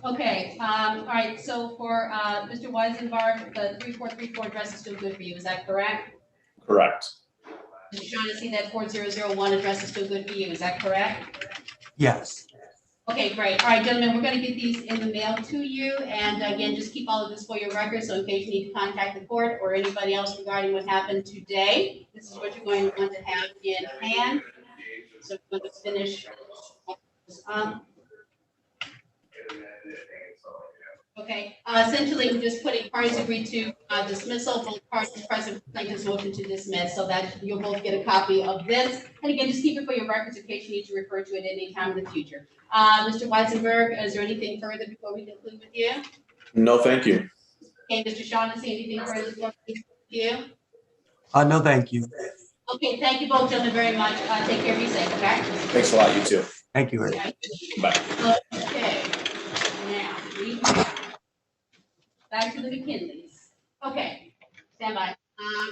Okay, all right, so for Mr. Weisenberg, the 3434 address is still good for you, is that correct? Correct. Mr. Shaughnessy, that 4001 address is still good for you, is that correct? Yes. Okay, great. All right, gentlemen, we're gonna get these in the mail to you, and again, just keep all of this for your records, so in case you need to contact the court or anybody else regarding what happened today, this is what you're going to want to have in hand. So we're going to finish. Okay, essentially, we're just putting parties agree to dismissal, both parties present plaintiff's motion to dismiss, so that you'll both get a copy of this. And again, just keep it for your records in case you need to refer to it at any time in the future. Mr. Weisenberg, is there anything further before we conclude with you? No, thank you. Okay, Mr. Shaughnessy, anything further before we conclude with you? No, thank you. Okay, thank you both gentlemen very much. Take care, be safe, okay? Thanks a lot, you too. Thank you, Eric. Bye. Okay, now, back to the McKinleys. Okay, stand by.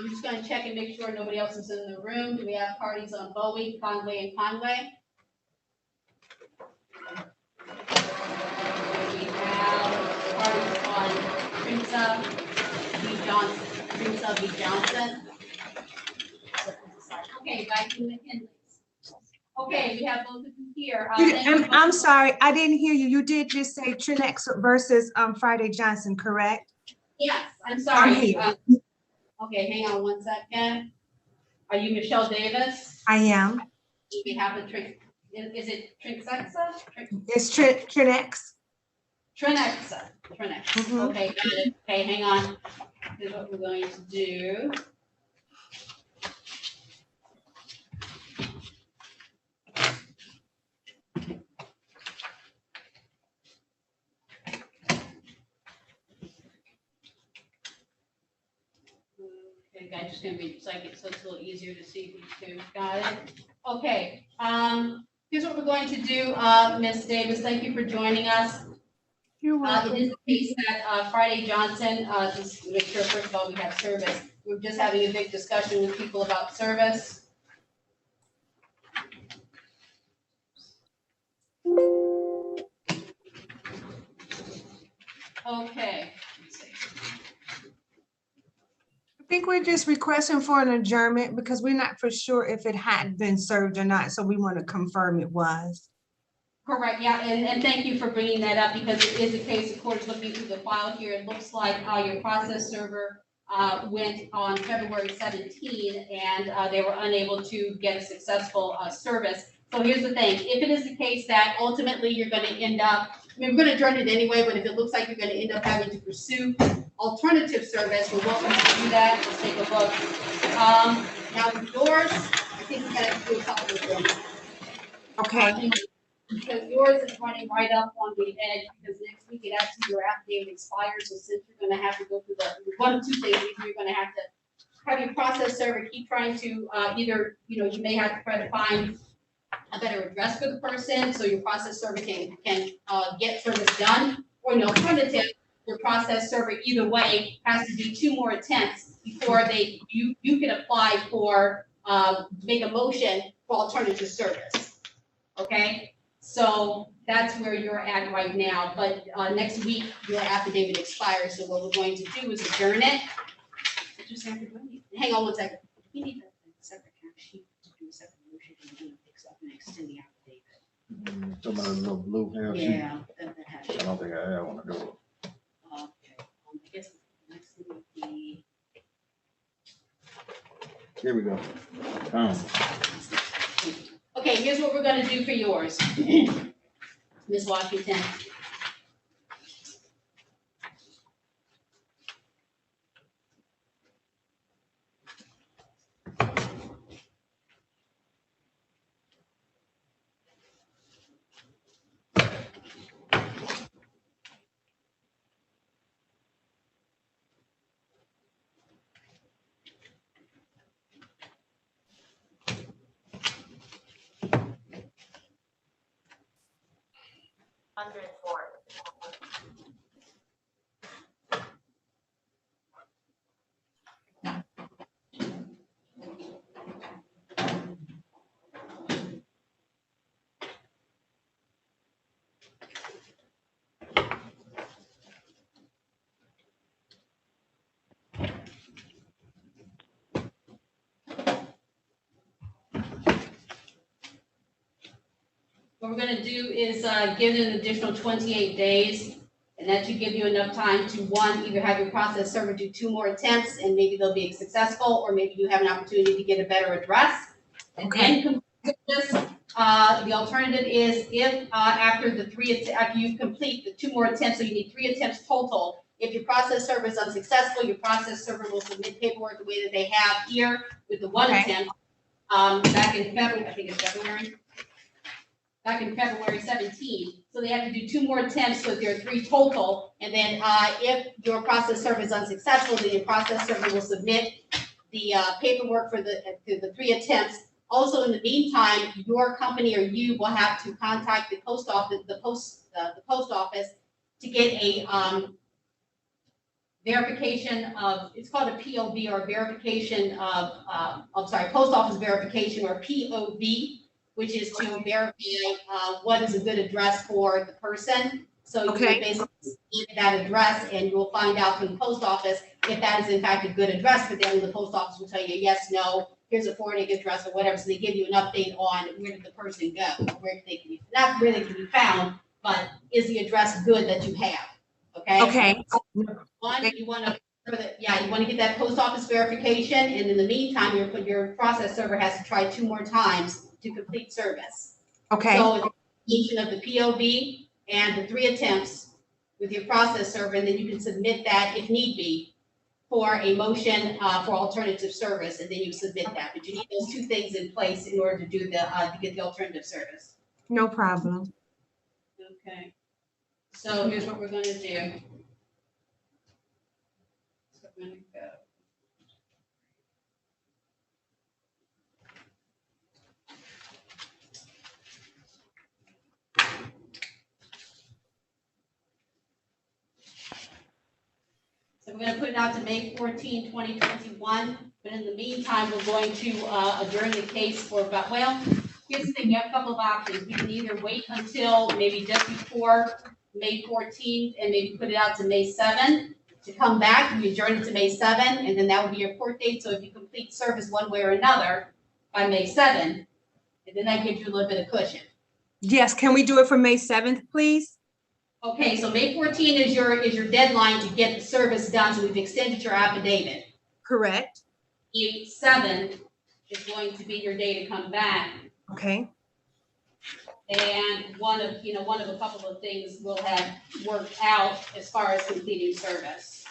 We're just gonna check and make sure nobody else is in the room. Do we have parties on Bowie, Conway, and Conway? We have parties on Trinsa v. Johnson. Trinsa v. Johnson. Okay, back to the McKinleys. Okay, we have both of you here. I'm sorry, I didn't hear you. You did just say Trinex versus Friday Johnson, correct? Yes, I'm sorry. I'm here. Okay, hang on one second. Are you Michelle Davis? I am. Do we have a is it Trinsexa? It's Trinex. Trinexa. Mhm. Okay, got it. Okay, hang on. Here's what we're going to do. Okay, guys, just gonna be psychic, so it's a little easier to see these two. Got it? Okay, here's what we're going to do, Ms. Davis, thank you for joining us. You're It welcome. is the case that Friday Johnson, just to make sure, first of all, we have service. We're just having a big discussion with people about service. Okay. Let's see. I think we're just requesting for an adjournment because we're not for sure if it had been served or not, so we want to confirm it was. Correct, yeah, and thank you for bringing that up because it is the case, of course, looking through the file here, it looks like your process server went on February 17 and they were unable to get a successful service. So here's the thing, if it is the case that ultimately you're going to end up, I mean, we're going to adjourn it anyway, but if it looks like you're going to end up having to pursue alternative service, we're welcome to do that. Let's take a look. Now with yours, I think we got to do a couple of things. Okay. Because yours is running right up on the edge, because next week it actually, your affidavit expires, so since you're gonna have to go through one of two things, either you're gonna have to have your process server keep trying to, either, you may have to try to find a better address for the person, so your process server can get service done, or an alternative, your process server either way has to do 2 more attempts before you can apply for, make a motion for alternative service, okay? So that's where you're at right now, but next week your affidavit expires, so what we're going to do is adjourn it. Hang on one second. We need a separate count sheet to do a separate motion and fix up and extend the affidavit. Talking about a little blue hair sheet. Yeah, that has. I don't think I ever want to do it. Okay, I guess the next thing would be. Here we go. Okay, here's what we're gonna do for yours. Ms. Washington. What we're gonna do is, give it an additional 28 days. And that should give you enough time to, one, either have your process server do 2 more attempts and maybe they'll be successful, or maybe you have an opportunity to get a better address. And then complete this, the alternative is if, after you complete the 2 more attempts, so you need 3 attempts total. If your process server is unsuccessful, your process server will submit paperwork the way that they have here with the 1 attempt. Back in February, I think it's February. Back in February 17. So they have to do 2 more attempts, so there are 3 total. And then if your process server is unsuccessful, then your process server will submit the paperwork for the 3 attempts. Also, in the meantime, your company or you will have to contact the post office, the post office to get a verification of, it's called a POV, or verification of, post office verification, or POV, which is to verify what is a good address for the person. So you Okay. basically get that address, and you'll find out from the post office if that is in fact a good address for them. The post office will tell you yes, no, here's a forwarding address or whatever. So they give you an update on where did the person go, or where they can be, not where they can be found, but is the address good that you have? Okay. Okay. One, you want to, you want to get that post office verification, and in the meantime, your process server has to try 2 more times to complete service. Okay. So each of the POV and the 3 attempts with your process server, and then you can submit that if need be for a motion for alternative service, and then you submit that. But you need those 2 things in place in order to do the to get the alternative service. No problem. Okay. So here's what we're going to do. So we're going to go. So we're going to put it out to May 14, 2021, but in the meantime, we're going to adjourn the case for about, well, here's the thing, you have a couple of options. We can either wait until maybe just before May 14th and maybe put it out to May 7 to come back. We adjourn it to May 7, and then that would be your court date. So if you complete service one way or another by May 7, and then that gives you a little bit of cushion. Yes, can we do it for May 7th, please? Okay, so May 14 is your deadline to get the service done, so we've extended your affidavit. Correct. May 7 is going to be your day to come back, Okay. and one of a couple of things will have worked out as far as completing service.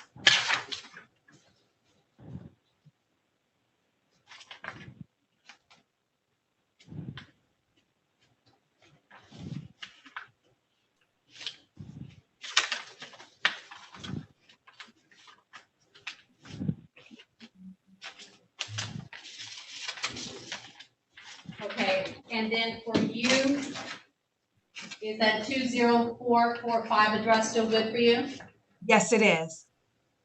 Okay, and then for you, is that 20445 address still good for you? Yes, it is.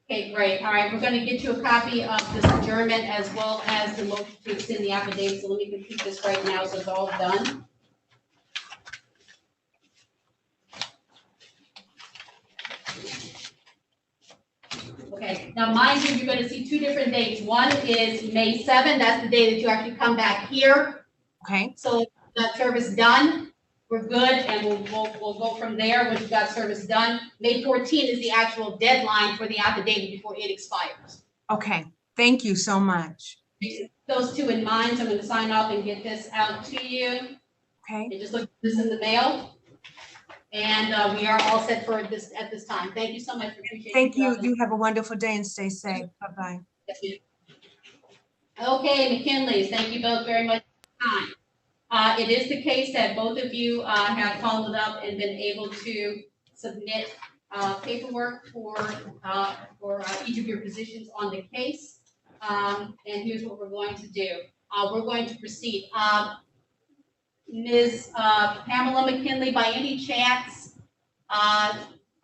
Okay, great. All right, we're going to get you a copy of this adjournment as well as the motion to extend the affidavit. So let me complete this right now so it's all done. Okay, now mind you, you're going to see 2 different dates. One is May 7, that's the day that you actually come back here. Okay. So that service done, we're good, and we'll go from there once you've got service done. May 14 is the actual deadline for the affidavit before it expires. Okay. Thank you so much. Those 2 in mind, so I'm going to sign off and get this out to you. Okay. And just look at this in the mail. And we are all set for this at this time. Thank you so much. Appreciate Thank you. coming. You have a wonderful day and stay safe. Bye-bye. Okay, McKinley's, thank you both very much for your time. It is the case that both of you have followed up and been able to submit paperwork for each of your positions on the case. And here's what we're going to do. We're going to proceed. Ms. Pamela McKinley, by any chance, are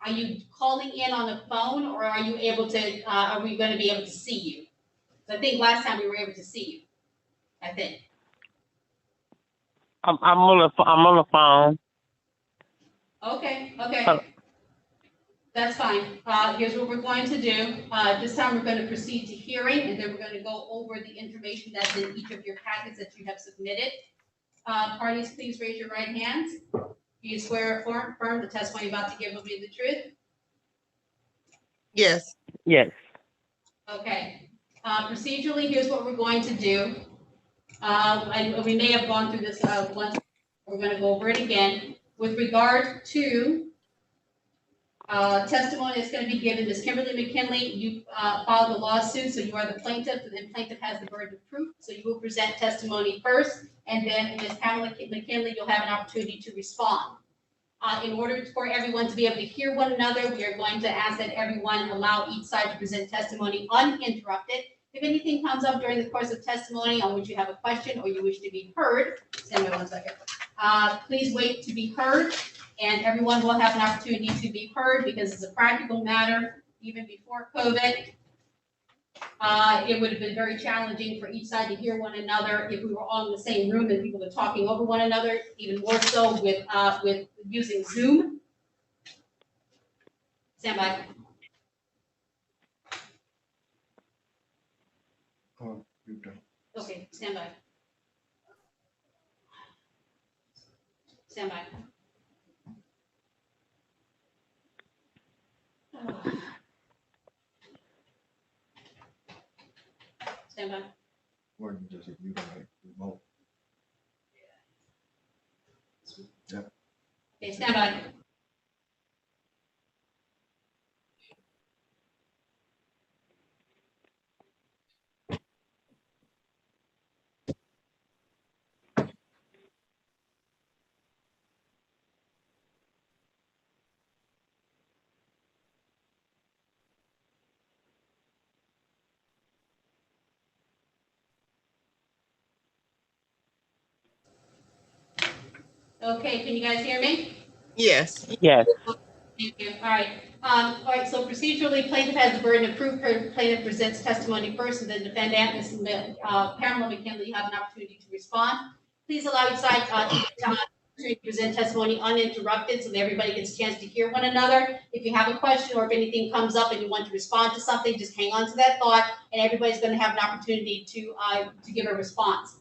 you calling in on the phone, or are you able to, are we going to be able to see you? I think last time we were able to see you, I think. I'm on the phone. Okay. Oh. That's fine. Here's what we're going to do. This time we're going to proceed to hearing, and then we're going to go over the information that's in each of your packets that you have submitted. Parties, please raise your right hands. Do you swear or affirm the testimony you're about to give will be the truth? Yes. Yes. Okay. Procedurally, here's what we're going to do. And we may have gone through this once. We're going to go over it again. With regard to testimony that's going to be given, Ms. Kimberly McKinley, you filed a lawsuit, so you are the plaintiff. The plaintiff has the burden of proof, so you will present testimony first, and then Ms. Pamela McKinley, you'll have an opportunity to respond. In order for everyone to be able to hear one another, we are going to ask that everyone allow each side to present testimony uninterrupted. If anything comes up during the course of testimony on which you have a question or you wish to be heard, stand by 1 second. Please wait to be heard, and everyone will have an opportunity to be heard because it's a practical matter. Even before COVID, it would have been very challenging for each side to hear one another if we were all in the same room and people were talking over one another, even more so with using Zoom. Stand by. Oh, you done. Okay, stand by. Stand by. Stand by. Or you just hit mute on the remote. Okay, stand by. Okay, can you guys hear me? Yes. Yes. Thank you. All right, so procedurally, plaintiff has the burden of proof. Plaintiff presents testimony first, and then defendant, Ms. Pamela McKinley, you have an opportunity to respond. Please allow each side to present testimony uninterrupted so that everybody gets a chance to hear one another. If you have a question or if anything comes up and you want to respond to something, just hang on to that thought, and everybody's going to have an opportunity to give a response.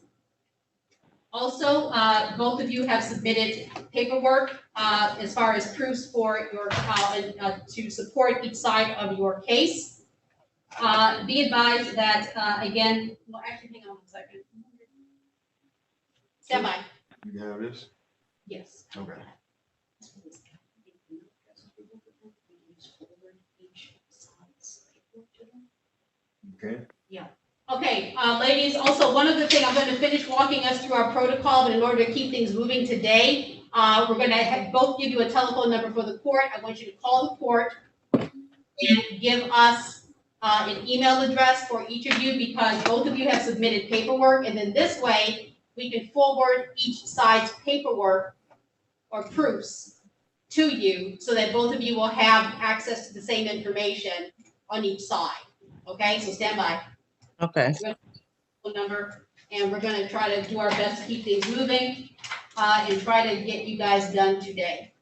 Also, both of you have submitted paperwork as far as proofs for your to support each side of your case. Be advised that again, well, actually, hang on 1 second. Stand by. You have this? Yes. Okay. Okay. Okay, ladies, also one other thing, I'm going to finish walking us through our protocol, but in order to keep things moving today, we're going to both give you a telephone number for the court. I want you to call the court and give us an email address for each of you because both of you have submitted paperwork, and then this way we can forward each side's paperwork or proofs to you so that both of you will have access to the same information on each side. Okay, so stand by. Okay. Number, and we're going to try to do our best to keep things moving and try to get you guys done today.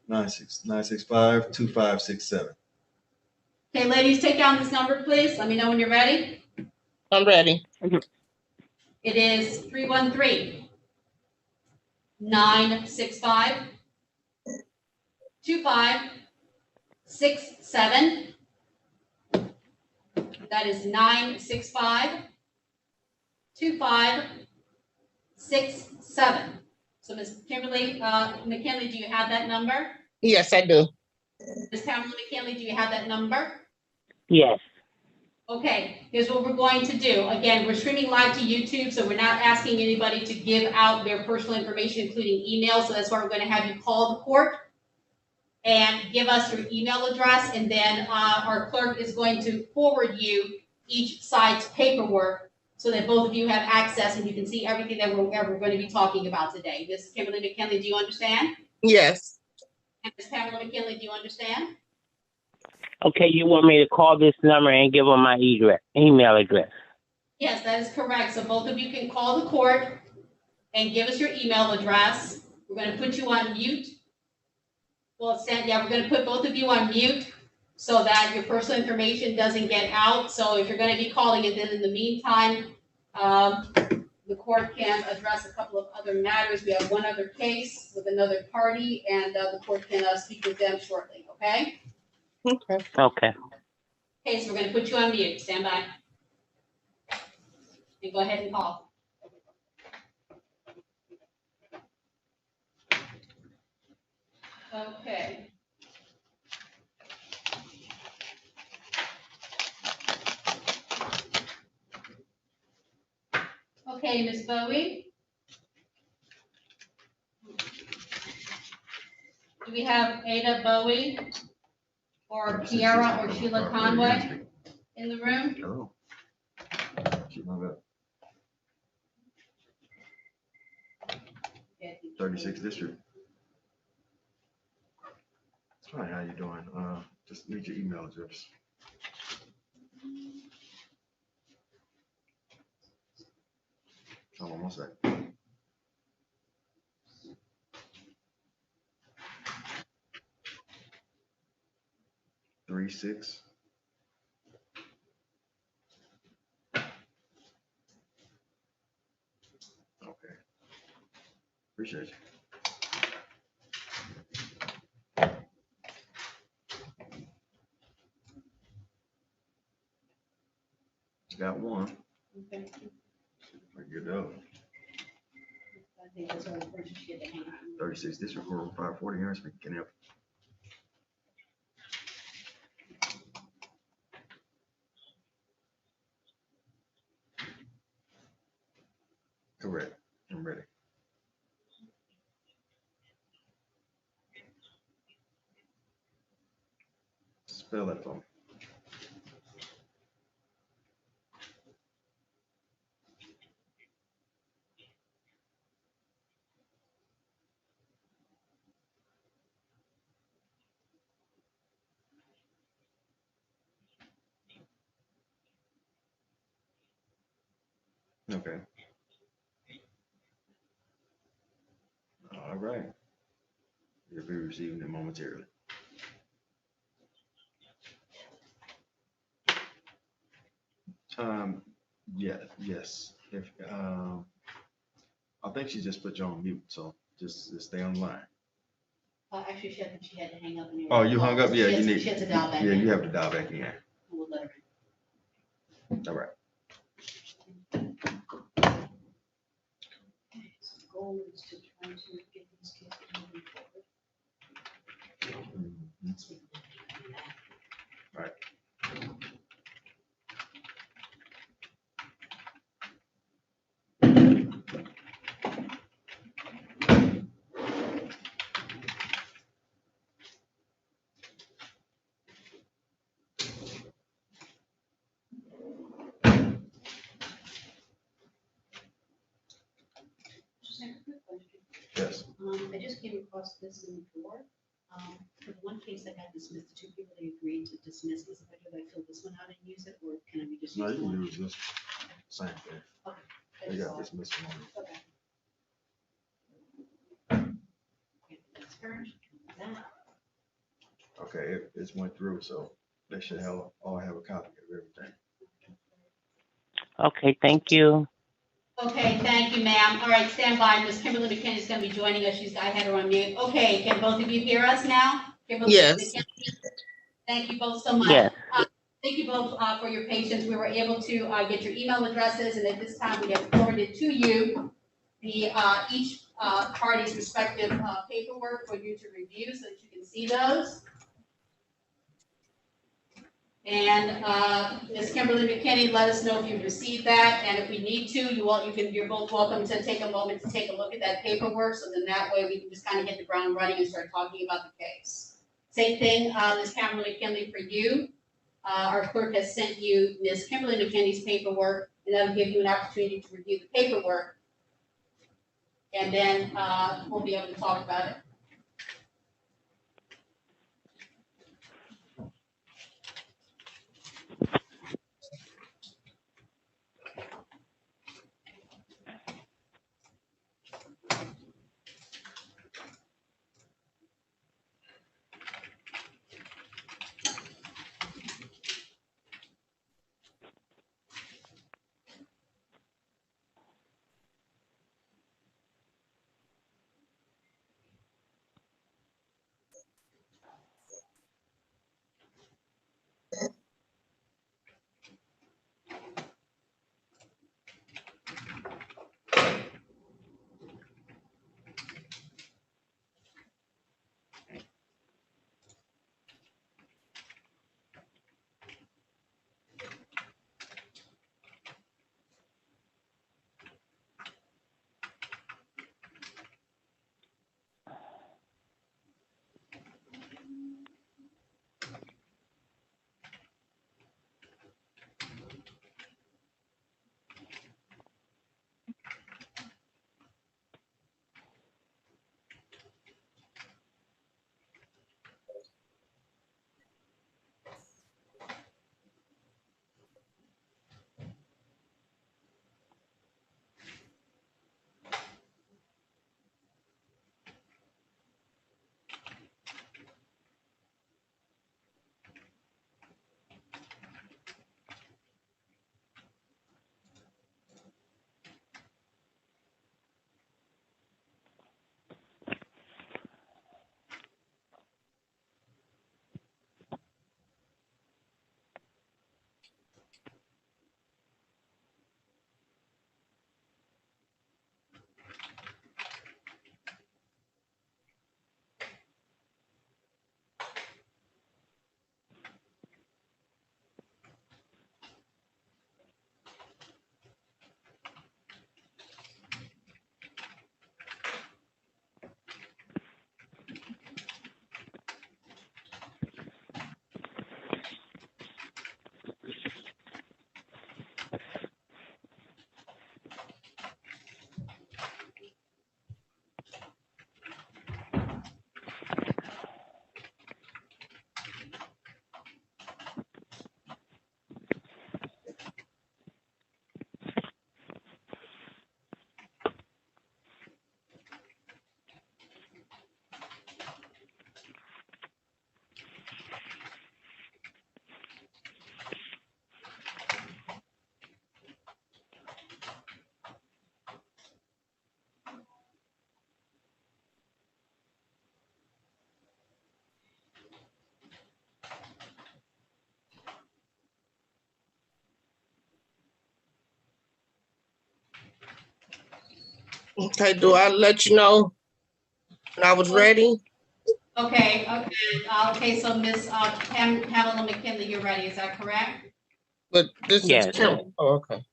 965-2567. Okay, ladies, take down this number, please. Let me know when you're ready. I'm ready. It is 313-965-2567. That is 965-2567. So Ms. Kimberly McKinley, do you have that number? Yes, I do. Ms. Pamela McKinley, do you have that number? Yes. Okay, here's what we're going to do. Again, we're streaming live to YouTube, so we're not asking anybody to give out their personal information, including email. So that's why we're going to have you call the court and give us your email address, and then our clerk is going to forward you each side's paperwork so that both of you have access and you can see everything that we're going to be talking about today. Ms. Kimberly McKinley, do you understand? Yes. And Ms. Pamela McKinley, do you understand? Okay, you want me to call this number and give them my email address? Yes, that is correct. So both of you can call the court and give us your email address. We're going to put you on mute. Well, we're going to put both of you on mute so that your personal information doesn't get out. So if you're going to be calling it, then in the meantime, the court can address a couple of other matters. We have one other case with another party, and the court can speak with them shortly, okay? Okay. Okay. Okay, so we're gonna put you on mute. Stand by. And go ahead and call. Okay. Okay, Ms. Bowie? Do we have Ada Bowie or Kiara or Sheila Conway in the room? Hello. She hung up. 36th district. Hi, how you doing? Just need your email address. Hold on one sec. Three six. Okay. Appreciate you. Got one. Okay. Good though. I think that's all the person should get to hang on. 36 district court 540 Harris. Can help. Correct. I'm ready. Spell that for me. Okay. All right. You'll be receiving it momentarily. Yeah, yes. If I think she just put you on mute, so just stay on the line. Actually, she had to hang up. And Oh, you hung up? Yeah, you need. She had to dial back Yeah, in. you have to dial back in. We'll let her. All right. Okay, so the goal is to try to get these kids moving forward. Mhm. So we can do that. Right. Just have a quick question. Yes. I just came across this in the drawer. For the one case that got dismissed, the two people they agreed to dismiss, is it better that I fill this one out and use it, or can I be just No, use you one? can use this same thing. I They just got saw this it. missing on it. Okay. Okay, that's her. That. Okay, it went through, so they should all have a copy of everything. Okay, thank you. Okay, thank you, ma'am. All right, stand by. Ms. Kimberly McKinney is going to be joining us. I had her on mute. Okay, can both of you hear us now? Kimberly Yes. McKinney? Thank you both so much. Yes. Thank you both for your patience. We were able to get your email addresses, and at this time, we have forwarded to you the each party's respective paperwork for you to review so that you can see those. And Ms. Kimberly McKinney, let us know if you've received that, and if we need to, you're both welcome to take a moment to take a look at that paperwork, so then that way we can just kind of hit the ground running and start talking about the case. Same thing, Ms. Kimberly McKinney, for you. Our clerk has sent you Ms. Kimberly McKinney's paperwork, and that'll give you an opportunity to review the paperwork. And then we'll be able to talk about it. Okay, do I let you know when I was ready? Okay, so Miss Pamela McKinley, you're ready, is that correct? But this is Yes. Kim. Oh, okay.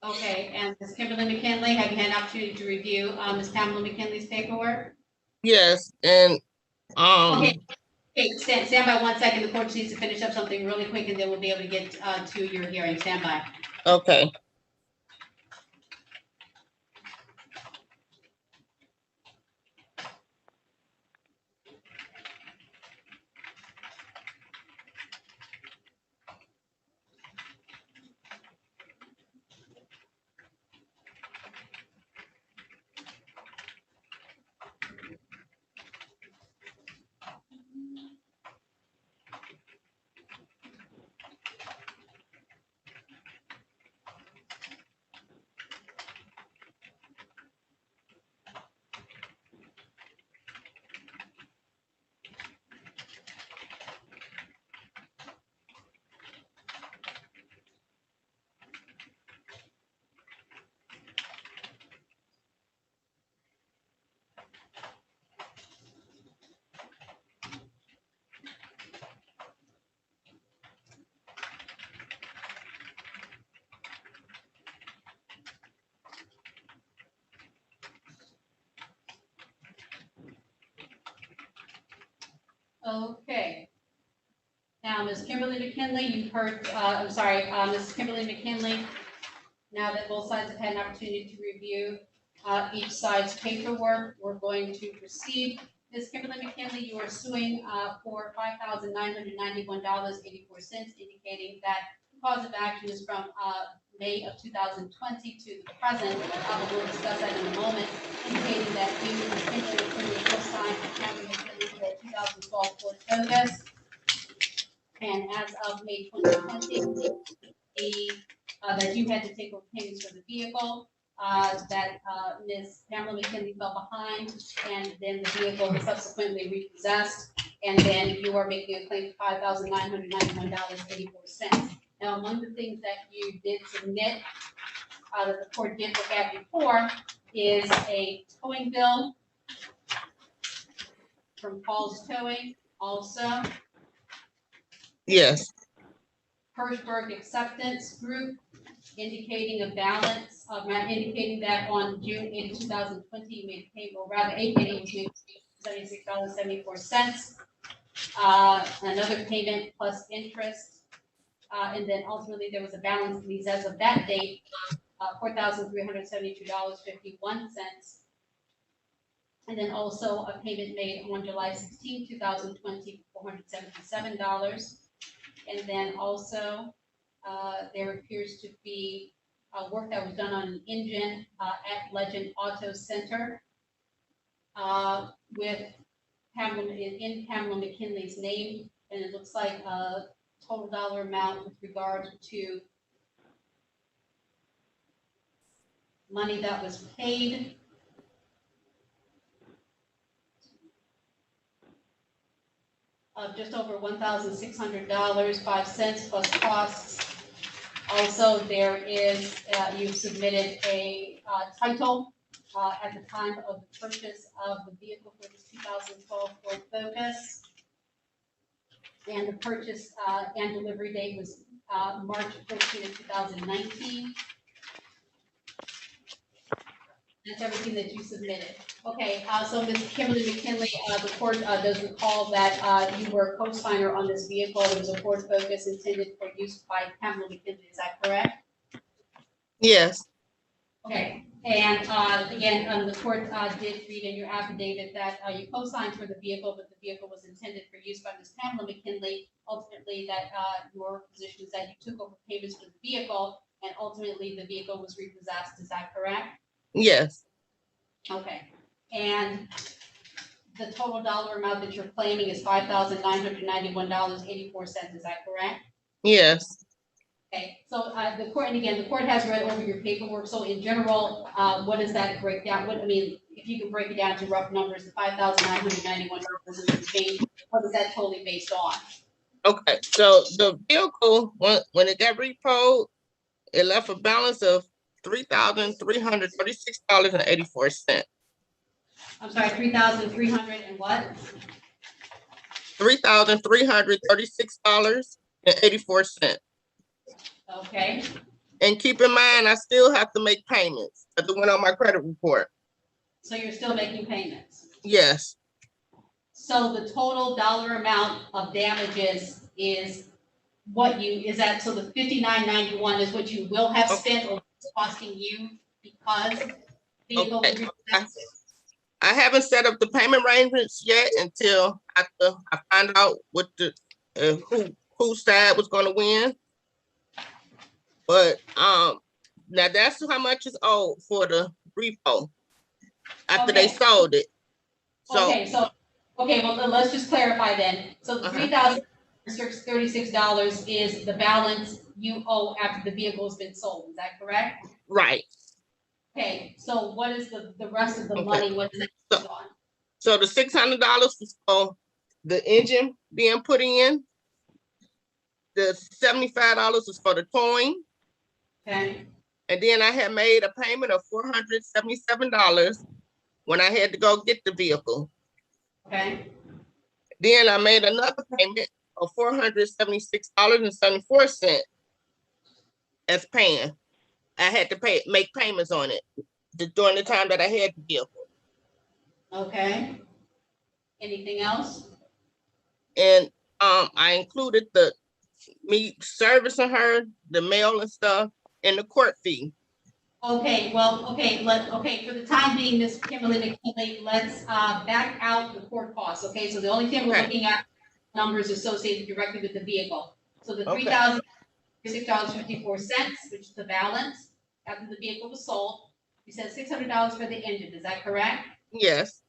Okay, and Ms. Kimberly McKinley, have you had an opportunity to review Ms. Pamela McKinley's paperwork? Yes, and Okay, stand by 1 second. The court just needs to finish up something really quick and then we'll be able to get to your hearing. Stand by. okay. Okay. Now, Ms. Kimberly McKinley, you've heard, Ms. Kimberly McKinley, now that both sides have had an opportunity to review each side's paperwork, we're going to proceed. Ms. Kimberly McKinley, you are suing for $5,991.84, indicating that the cause of action is from May of 2020 to the present. We'll discuss that in a moment, indicating that you, Ms. Kimberly McKinley, co-signed Cameron McKinley for 2012 Ford Focus. And as of May 2020, that you had to take over payments for the vehicle, that Ms. Pamela McKinley fell behind, and then the vehicle was subsequently repossessed, and then you are making a claim for $5,991.84. Now, among the things that you did submit, that the court did look at before, is a towing bill from Paul's Towing, also Yes, Hirschberg Acceptance Group, indicating a balance of, indicating that on June 8, 2020, you made a payment, or rather, April, you made $76.74. Another payment plus interest. And then ultimately, there was a balance of these as of that date, $4,372.51. And then also a payment made on July 16, 2020, $477. And then also, there appears to be work that was done on an engine at Legend Auto Center with Pamela, in Pamela McKinley's name, and it looks like a total dollar amount with regard to money that was paid. Of just over $1,600.05 plus costs. Also, there is, you've submitted a title at the time of the purchase of the vehicle for this 2012 Ford Focus. And the purchase and delivery date was March 14 of 2019. That's everything that you submitted. Okay, so Ms. Kimberly McKinley, the court does recall that you were a co-signer on this vehicle. It was a Ford Focus intended for use by Pamela McKinley, is that correct? yes, Okay, and again, the court did read in your affidavit that you co-signed for the vehicle, but the vehicle was intended for use by Ms. Pamela McKinley. Ultimately, that your position is that you took over payments for the vehicle, and ultimately the vehicle was repossessed, is that correct? yes, Okay, and the total dollar amount that you're claiming is $5,991.84, is that correct? yes. Okay, so the court, and again, the court has read over your paperwork, so in general, what does that break down? What, I mean, if you can break it down to rough numbers, the $5,991 and change, what is that totally based on? Okay, so the vehicle, when it got repoed, it left a balance of $3,336.84. I'm sorry, 3,300 and what? $3,336.84. Okay, And keep in mind, I still have to make payments. That went on my credit report. so you're still making payments. Yes, So the total dollar amount of damages is what you, is that, so the 5991 is what you will have spent or it's costing you because vehicle was Okay. repossessed? I haven't set up the payment arrangements yet until after I find out what the whose side was going to win. But now that's how much is owed for the repo after they Okay. sold it. So Okay, well, then let's just clarify then. So the $3,036 is the balance you owe after the vehicle has been sold, is that correct? right. Okay, so what is the rest of the Okay. money, what is it on? So the $600 was for the engine being put in. The $75 was for the towing. Okay, And then I had made a payment of $477 when I had to go get the vehicle. okay, Then I made another payment of $476.74 as paying. I had to make payments on it during the time that I had the vehicle. okay. Anything else? And I included me servicing her, the mail and stuff, and the court fee. Okay, well, okay, for the time being, Ms. Kimberly McKinley, let's back out the court costs, okay? So the only thing we're Okay. looking at numbers associated directly with the vehicle. So the Okay. $3,006.54, which is the balance after the vehicle was sold. You said $600 for the engine, is that correct? Yes,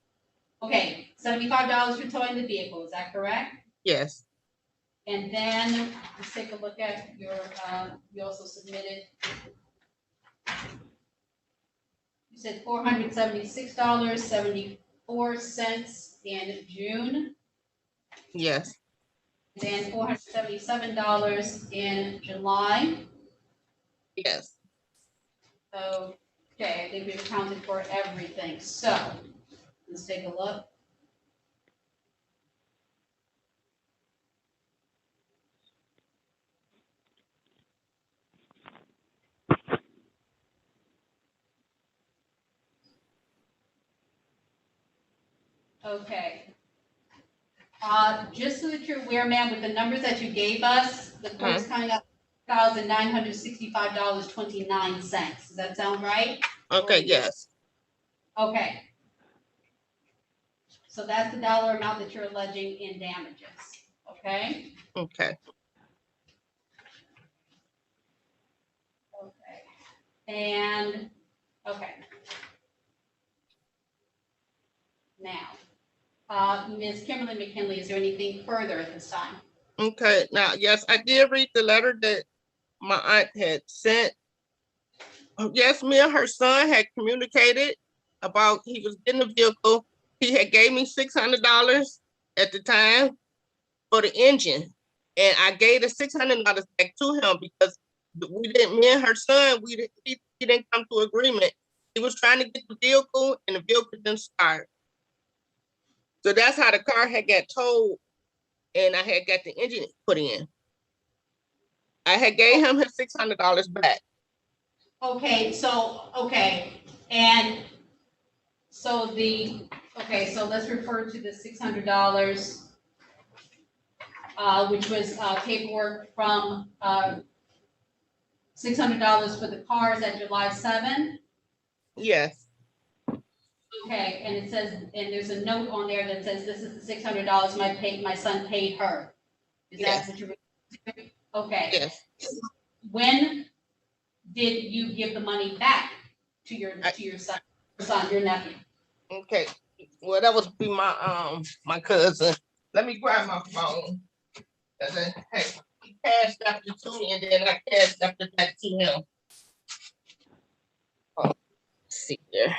Okay, $75 for towing the vehicle, is that correct? yes, And then let's take a look at your, you also submitted. You said $476.74 in June, yes, then $477 in July. yes. Okay, I think we've accounted for everything. So let's take a look. Okay. Just so that you're aware, ma'am, with the numbers that you gave us, the quote's coming up $1,965.29. Does that sound right? Okay, yes, Okay. So that's the dollar amount that you're alleging in damages, okay? okay. Okay. And, okay. Now, Ms. Kimberly McKinley, is there anything further at this time? Okay, now, yes, I did read the letter that my aunt had sent. Yes, me and her son had communicated about he was getting a vehicle. He had gave me $600 at the time for the engine. And I gave the $600 back to him because me and her son, he didn't come to agreement. He was trying to get the vehicle and the vehicle didn't start. So that's how the car had got towed and I had got the engine put in. I had gave him his $600 back. Okay, and so so let's refer to the $600, which was paperwork from $600 for the cars at July 7. Yes, Okay, and it says, and there's a note on there that says this is the $600 my son paid her. Is that Yes. what you're? Okay. yes. When did you give the money back to your son, your nephew? Okay. Well, that would be my cousin. Let me grab my phone. He cashed after to me and then I cashed after back to him. Oh, let's see there.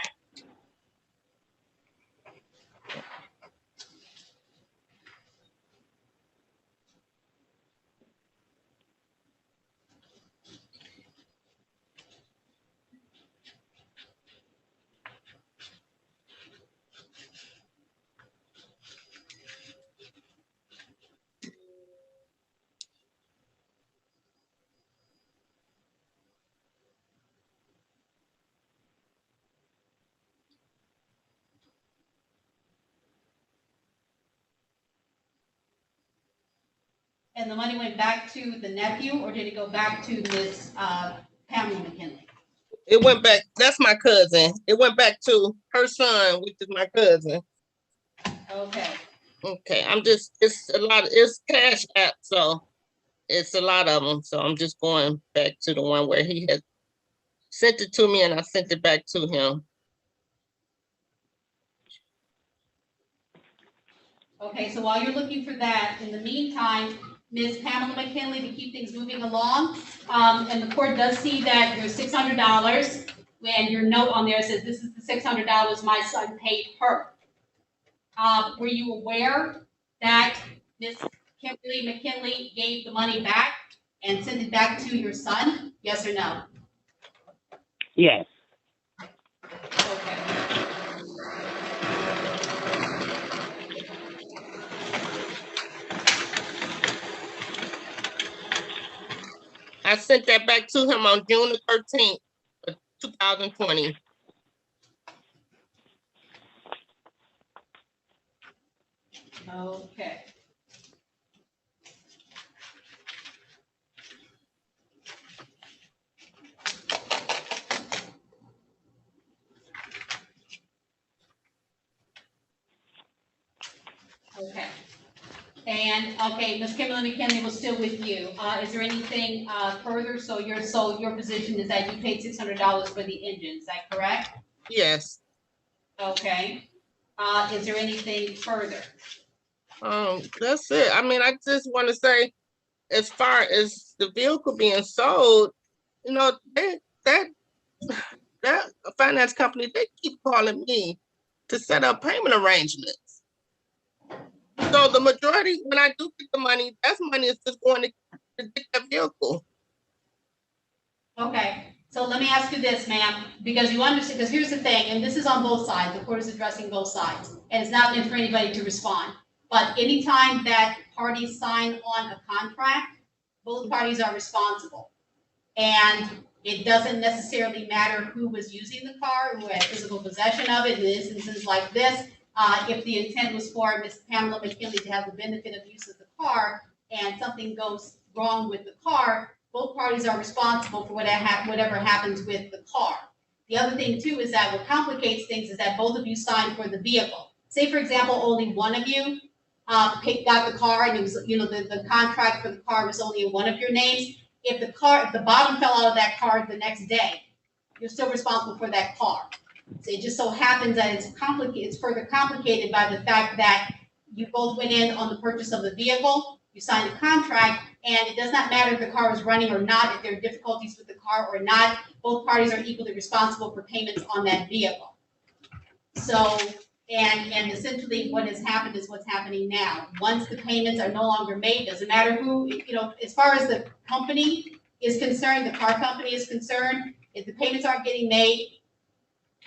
And the money went back to the nephew, or did it go back to Miss Pamela McKinley? It went back, that's my cousin. It went back to her son, which is my cousin. Okay, Okay, it's a lot, it's Cash App, so it's a lot of them. So I'm just going back to the one where he had sent it to me and I sent it back to him. okay, so while you're looking for that, in the meantime, Ms. Pamela McKinley, to keep things moving along, and the court does see that there's $600, and your note on there says, this is the $600 my son paid her. Were you aware that Ms. Kimberly McKinley gave the money back and sent it back to your son? Yes or no? Yes. Okay. I sent that back to him on June the 13th, 2020. Okay. Okay. And, okay, Ms. Kimberly McKinley was still with you. Is there anything, further? So your position is that you paid $600 for the engine, is that correct? Yes. Okay. Is there anything further? That's it. I mean, I just want to say, as far as the vehicle being sold, you know, that finance company, they keep calling me to set up payment arrangements. So the majority, when I do get the money, that's money is just going to get that vehicle. Okay, so let me ask you this, ma'am, because you understand, because here's the thing, and this is on both sides, the court is addressing both sides, and it's not meant for anybody to respond. But anytime that parties sign on a contract, both parties are responsible. And it doesn't necessarily matter who was using the car, who had physical possession of it, in instances like this. If the intent was for Ms. Pamela McKinley to have the benefit of use of the car, and something goes wrong with the car, both parties are responsible for whatever happens with the car. The other thing too is that what complicates things is that both of you signed for the vehicle. Say, for example, only one of you got the car, and it was, the contract for the car was only in one of your names. If the bottom fell out of that car the next day, you're still responsible for that car. So it just so happens that it's further complicated by the fact that you both went in on the purchase of the vehicle, you signed a contract, and it does not matter if the car is running or not, if there are difficulties with the car or not, both parties are equally responsible for payments on that vehicle. So, and essentially what has happened is what's happening now. Once the payments are no longer made, doesn't matter who, as far as the company is concerned, the car company is concerned, if the payments aren't getting made,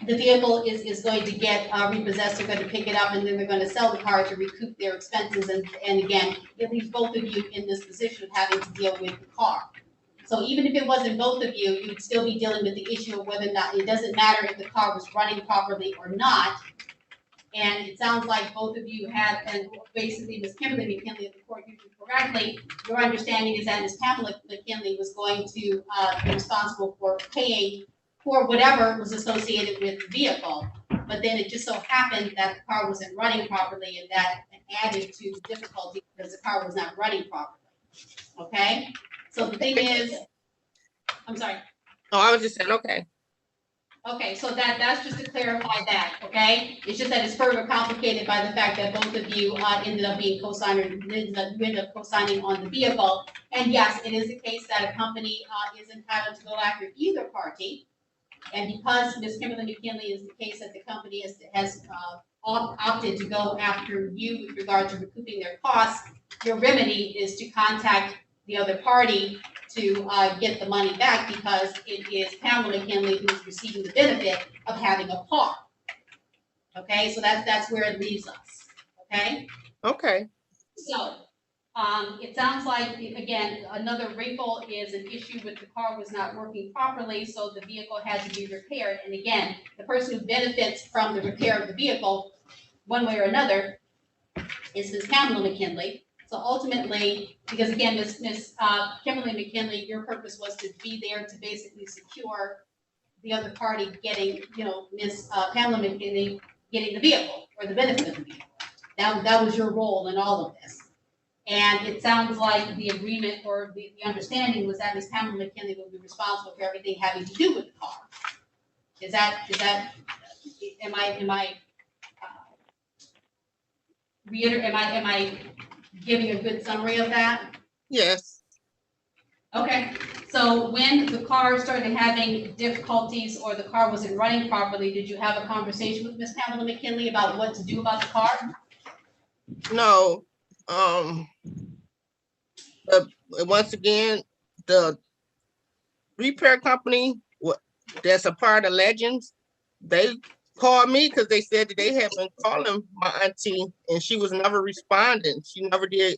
the vehicle is going to get repossessed. They're going to pick it up, and then they're going to sell the car to recoup their expenses. And again, it leaves both of you in this position of having to deal with the car. So even if it wasn't both of you, you'd still be dealing with the issue of whether or not, it doesn't matter if the car was running properly or not. And it sounds like both of you have, and basically Ms. Kimberly McKinley, if the court used it correctly, your understanding is that Ms. Pamela McKinley was going to be responsible for paying for whatever was associated with the vehicle. But then it just so happened that the car wasn't running properly, and that added to difficulty because the car was not running properly. Okay? So the thing is, I'm sorry. Oh, I was just saying, okay. Okay, so that's just to clarify that, okay? It's just that it's further complicated by the fact that both of you ended up being co-signers, you ended up co-signing on the vehicle. And yes, it is the case that a company is entitled to go after either party. And because Ms. Kimberly McKinley is the case that the company has opted to go after you with regard to recouping their costs, your remedy is to contact the other party to get the money back, because it is Pamela McKinley who is receiving the benefit of having a car. Okay, so that's where it leaves us. Okay. Okay. So it sounds like, again, another wrinkle is an issue with the car was not working properly, so the vehicle had to be repaired. And again, the person who benefits from the repair of the vehicle, one way or another, is Ms. Pamela McKinley. So ultimately, because again, Miss Kimberly McKinley, your purpose was to be there to basically secure the other party getting, Miss Pamela McKinley getting the vehicle or the benefit of the vehicle. That was your role in all of this. And it sounds like the agreement or the understanding was that Miss Pamela McKinley would be responsible for everything having to do with the car. Am I giving a good summary of that? Yes. Okay, so when the car started having difficulties or the car wasn't running properly, did you have a conversation with Miss Pamela McKinley about what to do about the car? No. But once again, the repair company, that's a part of Legends, they called me because they said that they had been calling my auntie and she was never responding. She never did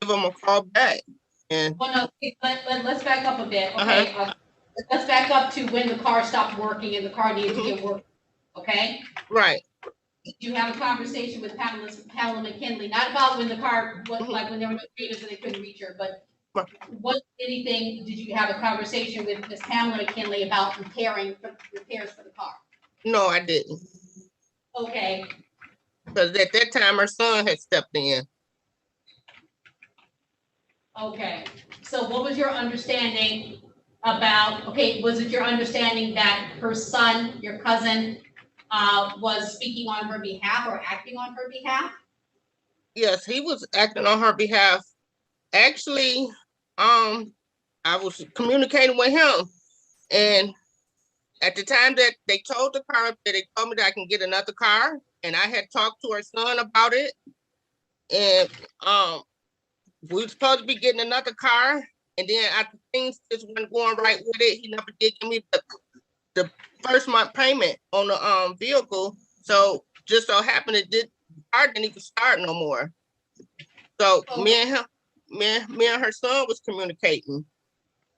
give them a call back. And Well, no, but let's back up a bit, okay? Let's back up to when the car stopped working and the car needed to get working, okay? right. Did you have a conversation with Pamela McKinley, not about when the car, like when there were no treatments and they couldn't reach her, but anything, did you have a conversation with Miss Pamela McKinley about repairs for the car? No, I didn't. Okay, Because at that time, her son had stepped in. okay. So what was your understanding about, was it your understanding that her son, your cousin, was speaking on her behalf or acting on her behalf? Yes, he was acting on her behalf. Actually, I was communicating with him, and at the time that they told the car, that they told me that I can get another car, and I had talked to her son about it, and we were supposed to be getting another car, and then after things just weren't going right with it, he never did give me the first month payment on the vehicle. So just so happened it car didn't even start no more. So me and her son was communicating.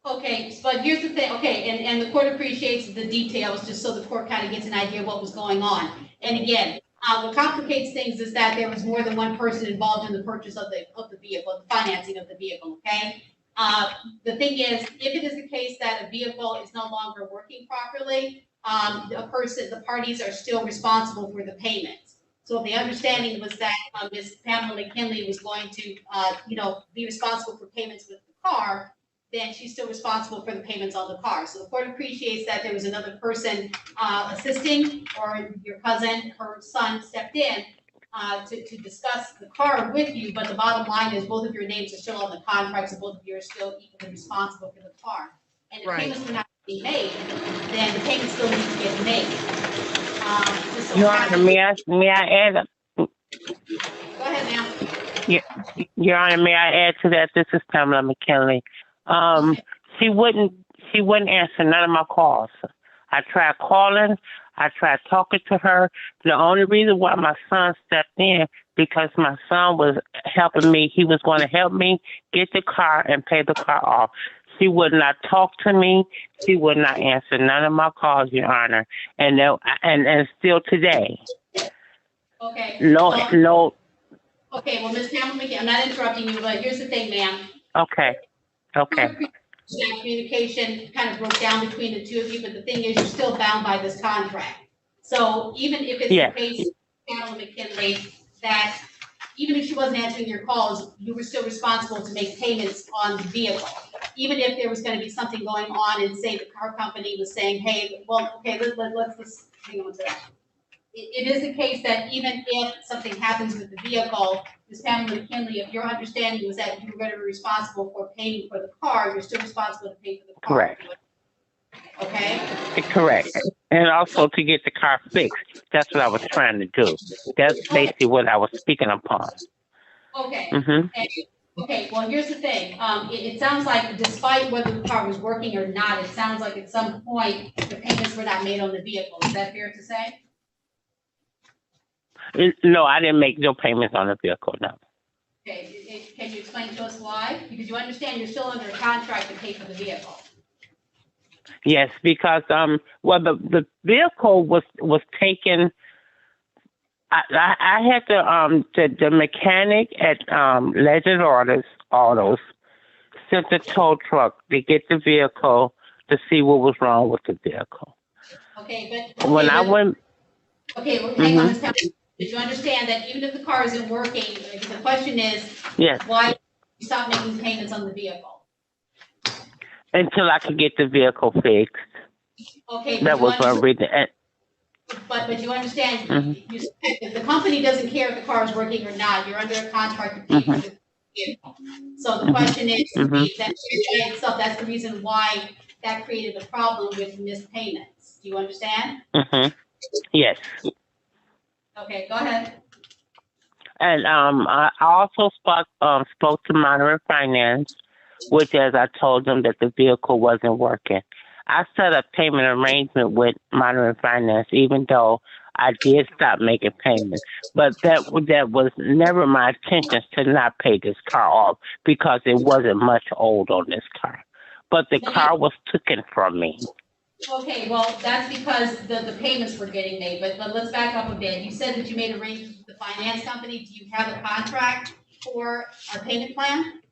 Okay, but here's the thing, okay, and the court appreciates the details, just so the court kind of gets an idea of what was going on. And again, what complicates things is that there was more than one person involved in the purchase of the vehicle, the financing of the vehicle, okay? The thing is, if it is the case that a vehicle is no longer working properly, the parties are still responsible for the payments. So the understanding was that Ms. Pamela McKinley was going to, be responsible for payments with the car, then she's still responsible for the payments on the car. So the court appreciates that there was another person assisting, or your cousin, her son stepped in to discuss the car with you, but the bottom line is both of your names are still on the contract, so both of you are still equally responsible for the car. And if payments were not being made, then the payments still need to get made. Your Honor, may I add? Go ahead, ma'am. Your Honor, may I add to that? This is Pamela McKinley. She wouldn't answer none of my calls. I tried calling. I tried talking to her. The only reason why my son stepped in, because my son was helping me. He was going to help me get the car and pay the car off. She would not talk to me. She would not answer none of my calls, Your Honor. And still today. Okay. No. Okay, well, Ms. Pamela McKinley, I'm not interrupting you, but here's the thing, ma'am. Okay. That communication kind of broke down between the two of you, but the thing is, you're still bound by this contract. So even if it's the case, Pamela McKinley, that even if she wasn't answering your calls, you were still responsible to make payments on the vehicle. Even if there was going to be something going on and say the car company was saying, hey, well, okay, let's hang on to that. It is the case that even if something happens with the vehicle, Ms. Pamela McKinley, if your understanding was that you were going to be responsible for paying for the car, you're still responsible to pay for the car. Correct. Okay? Correct. And also to get the car fixed. That's what I was trying to do. That's basically what I was speaking upon. Okay. Mm-hmm. Okay, well, here's the thing. It sounds like despite whether the car was working or not, it sounds like at some point the payments were not made on the vehicle. Is that fair to say? No, I didn't make no payments on the vehicle, no. Okay, can you explain to us why? Because you understand you're still under a contract to pay for the vehicle. Yes, because the vehicle was taken I had the mechanic at Legend Autos sent the tow truck to get the vehicle to see what was wrong with the vehicle. Okay, When I went, okay, well, hang on, Mhm. Ms. Townsend. Did you understand that even if the car isn't working, the question is, yes, why you stop making payments on the vehicle? until I could get the vehicle fixed. Okay, but That you was one understand, reason. but you understand, Mhm. if the company doesn't care if the car is working or not, you're under a contract to pay for the vehicle. So the Mhm. question is, Mhm. that by itself, that's the reason why that created a problem with missed payments. Do you understand? Mhm. Yes. Okay, go ahead. And I also spoke to Monterey Finance, which, as I told them, that the vehicle wasn't working. I set a payment arrangement with Monterey Finance, even though I did stop making payments. But that was never my intention to not pay this car off because it wasn't much old on this car. But the car was taken from me. Okay, well, that's because the payments were getting made, but let's back up a bit. You said that you made arrangements with the finance company. Do you have a contract for a payment plan?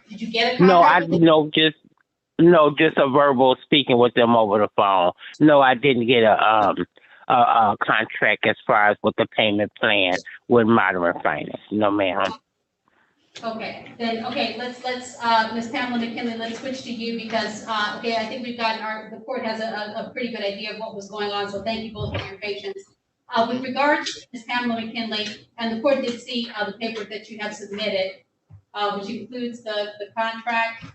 Did you get a No, I contract with them? no, just a verbal speaking with them over the phone. No, I didn't get a contract as far as with the payment plan with Modern Finance. No, ma'am. Okay, then, okay, let's, Ms. Pamela McKinley, let's switch to you because, okay, I think we've gotten the court has a pretty good idea of what was going on, so thank you both for your patience. With regards to Ms. Pamela McKinley, and the court did see, the paper that you have submitted, which includes the contract,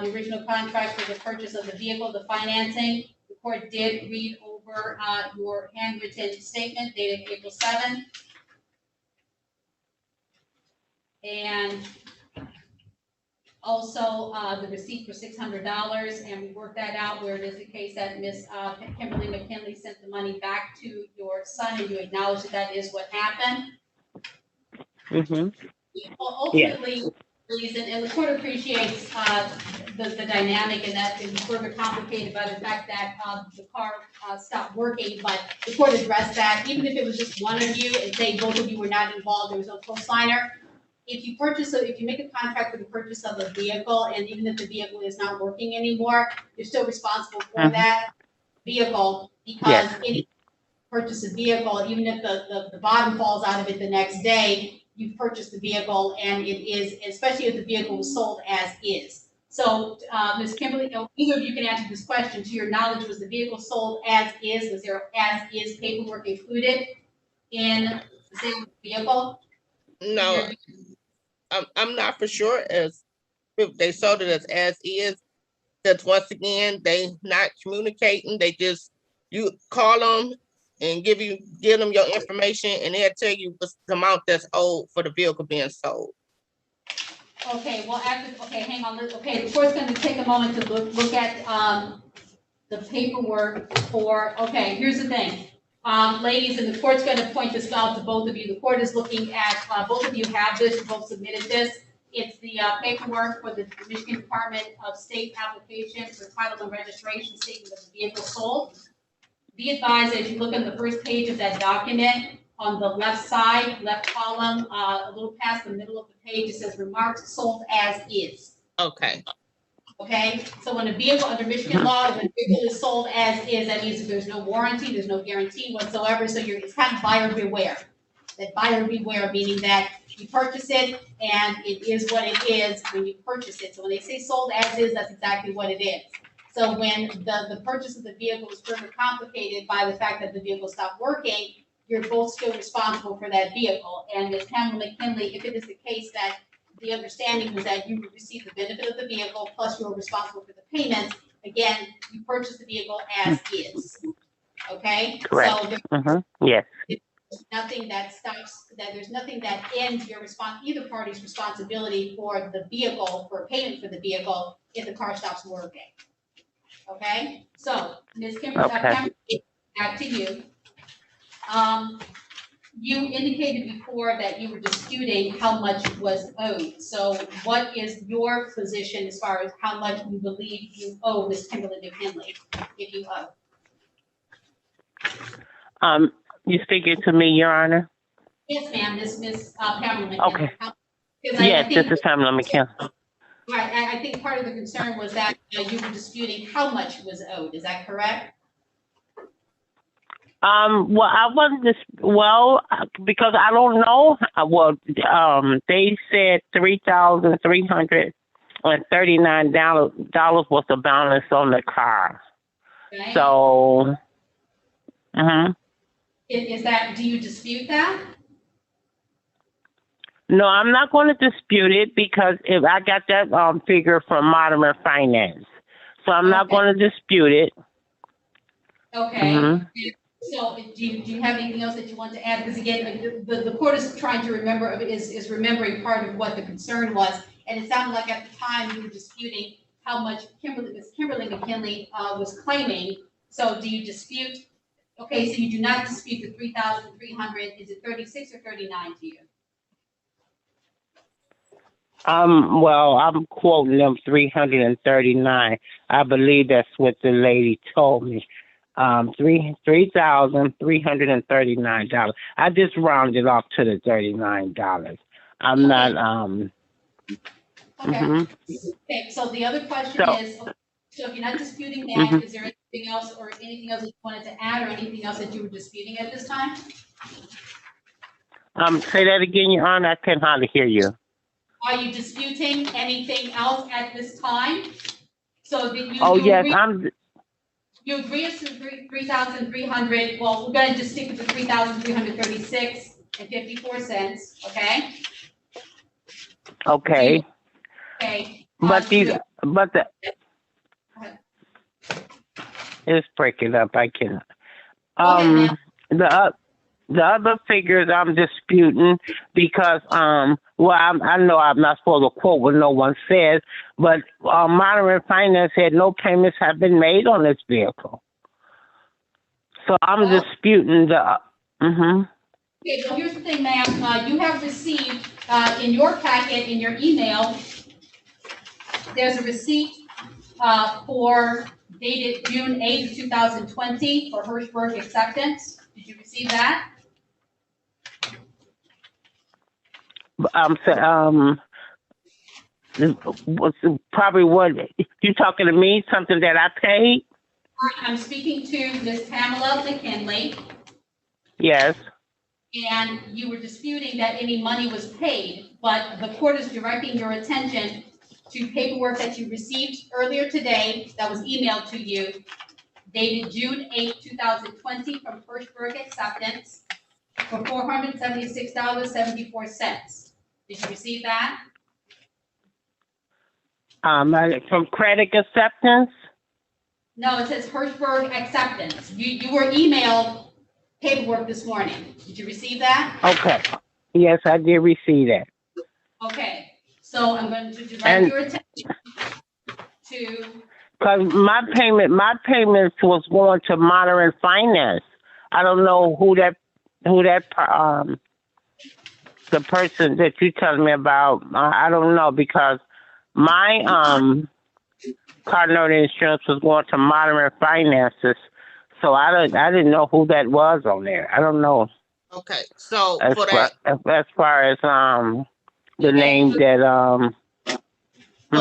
the original contract for the purchase of the vehicle, the financing. The court did read over, your handwritten statement dated April 7th. And also, the receipt for $600, and we worked that out where it is the case that Ms. Kimberly McKinley sent the money back to your son, and you acknowledge that that is what happened. Mhm. Well, Yes. ultimately, and the court appreciates the dynamic, and that is further complicated by the fact that the car stopped working, but the court addressed that, even if it was just one of you, and say both of you were not involved, there was no co-signer. If you make a contract for the purchase of a vehicle, and even if the vehicle is not working anymore, you're still responsible for Mhm. that vehicle, because any purchase a vehicle, even if the bottom falls out of it the next day, you've purchased the vehicle, and it is, especially if the vehicle was sold as is. So, Ms. Kimberly, either of you can answer this question. To your knowledge, was the vehicle sold as is? Was there as is paperwork included in the sale of the vehicle? No, I'm not for sure as if they sold it as is. Because once again, they not communicating. They just, you call them and give them your information, and they'll tell you what's the amount that's owed for the vehicle being sold. Okay, well, okay, hang on, okay, the court's gonna take a moment to look at, the paperwork for, okay, here's the thing. Ladies, and the court's gonna point this out to both of you. The court is looking at, both of you have this, you both submitted this. It's the, paperwork for the Michigan Department of State application for title and registration statement of the vehicle sold. Be advised, as you look at the first page of that document, on the left side, left column, a little past the middle of the page, it says remarks sold as is. Okay. Okay, so when a vehicle, under Michigan law, when a vehicle is sold as is, that means that there's no warranty, there's no guarantee whatsoever, so it's kind of buyer beware. That buyer beware, meaning that you purchase it and it is what it is when you purchase it. So when they say sold as is, that's exactly what it is. So when the purchase of the vehicle is further complicated by the fact that the vehicle stopped working, you're both still responsible for that vehicle. And Ms. Pamela McKinley, if it is the case that the understanding was that you would receive the benefit of the vehicle, plus you're responsible for the payments, again, you purchase the vehicle as is. Okay? Correct. So Yes. there's nothing that stops, that there's nothing that ends your either party's responsibility for the vehicle, for payment for the vehicle, if the car stops working. Okay? So, Ms. Kimberly, back to you. You indicated before that you were disputing how much was owed. So what is your position as far as how much you believe you owe Ms. Kimberly McKinley, if you owe? You speaking to me, Your Honor? Yes, ma'am, this Miss Pamela McKinley. Okay. Because I Yes, think- this is Pamela McKinley. Right, I think part of the concern was that you were disputing how much was owed, is that correct? Well, I wasn't just, well, because I don't know. Well, they said $3,339 was the balance on the car. Okay? So, Is that, do you dispute that? no, I'm not going to dispute it because if I got that figure from Modern Finance, so I'm not Okay. going to dispute it. Okay. Mhm. So do you have anything else that you want to add? Because again, the court is trying to remember, is remembering part of what the concern was. And it sounded like at the time you were disputing how much Miss Kimberly McKinley was claiming. So do you dispute, okay, so you do not dispute the 3,300, is it 36 or 39 to you? Well, I'm quoting them 339. I believe that's what the lady told me. $3,339. I just rounded off to the $39. I'm not Okay. mhm. Okay, so the other question So- is, so if you're not disputing that, Mhm. is there anything else or anything else that you wanted to add or anything else that you were disputing at this time? Say that again, Your Honor. I can't hardly hear you. Are you disputing anything else at this time? So that you. Oh you yes, agree- I'm. You agree it's 3,300, well, we're gonna just stick with the 3,336.54, okay? Okay, Okay. but these, you- but the, ahead. it's breaking up. I can't. Go ahead, ma'am. The other figures I'm disputing because well I know I'm not supposed to quote what no one says, but Modern Finance said no payments have been made on this vehicle. So I'm Well- disputing the. Okay, so here's the thing, ma'am, you have received, in your packet, in your email, there's a receipt, for dated June 8th, 2020 for Hirschberg acceptance. Did you receive that? What's probably what you talking to me? Something that I paid? I'm speaking to Ms. Pamela McKinley, Yes. and you were disputing that any money was paid, but the court is directing your attention to paperwork that you received earlier today that was emailed to you, dated June 8th, 2020 from Hirschberg Acceptance for $476.74. Did you receive that? From Credit Acceptance. No, it says Hirschberg Acceptance. You were emailed paperwork this morning. Did you receive that? Okay. Yes, I did receive that. Okay, so I'm going to direct And- your attention to, Cause my payments was going to Modern Finance. I don't know who that the person that you telling me about. I don't know because my car note insurance was going to Modern Finances, so I didn't know who that was on there. I don't know Okay, so as for that, far as the name that for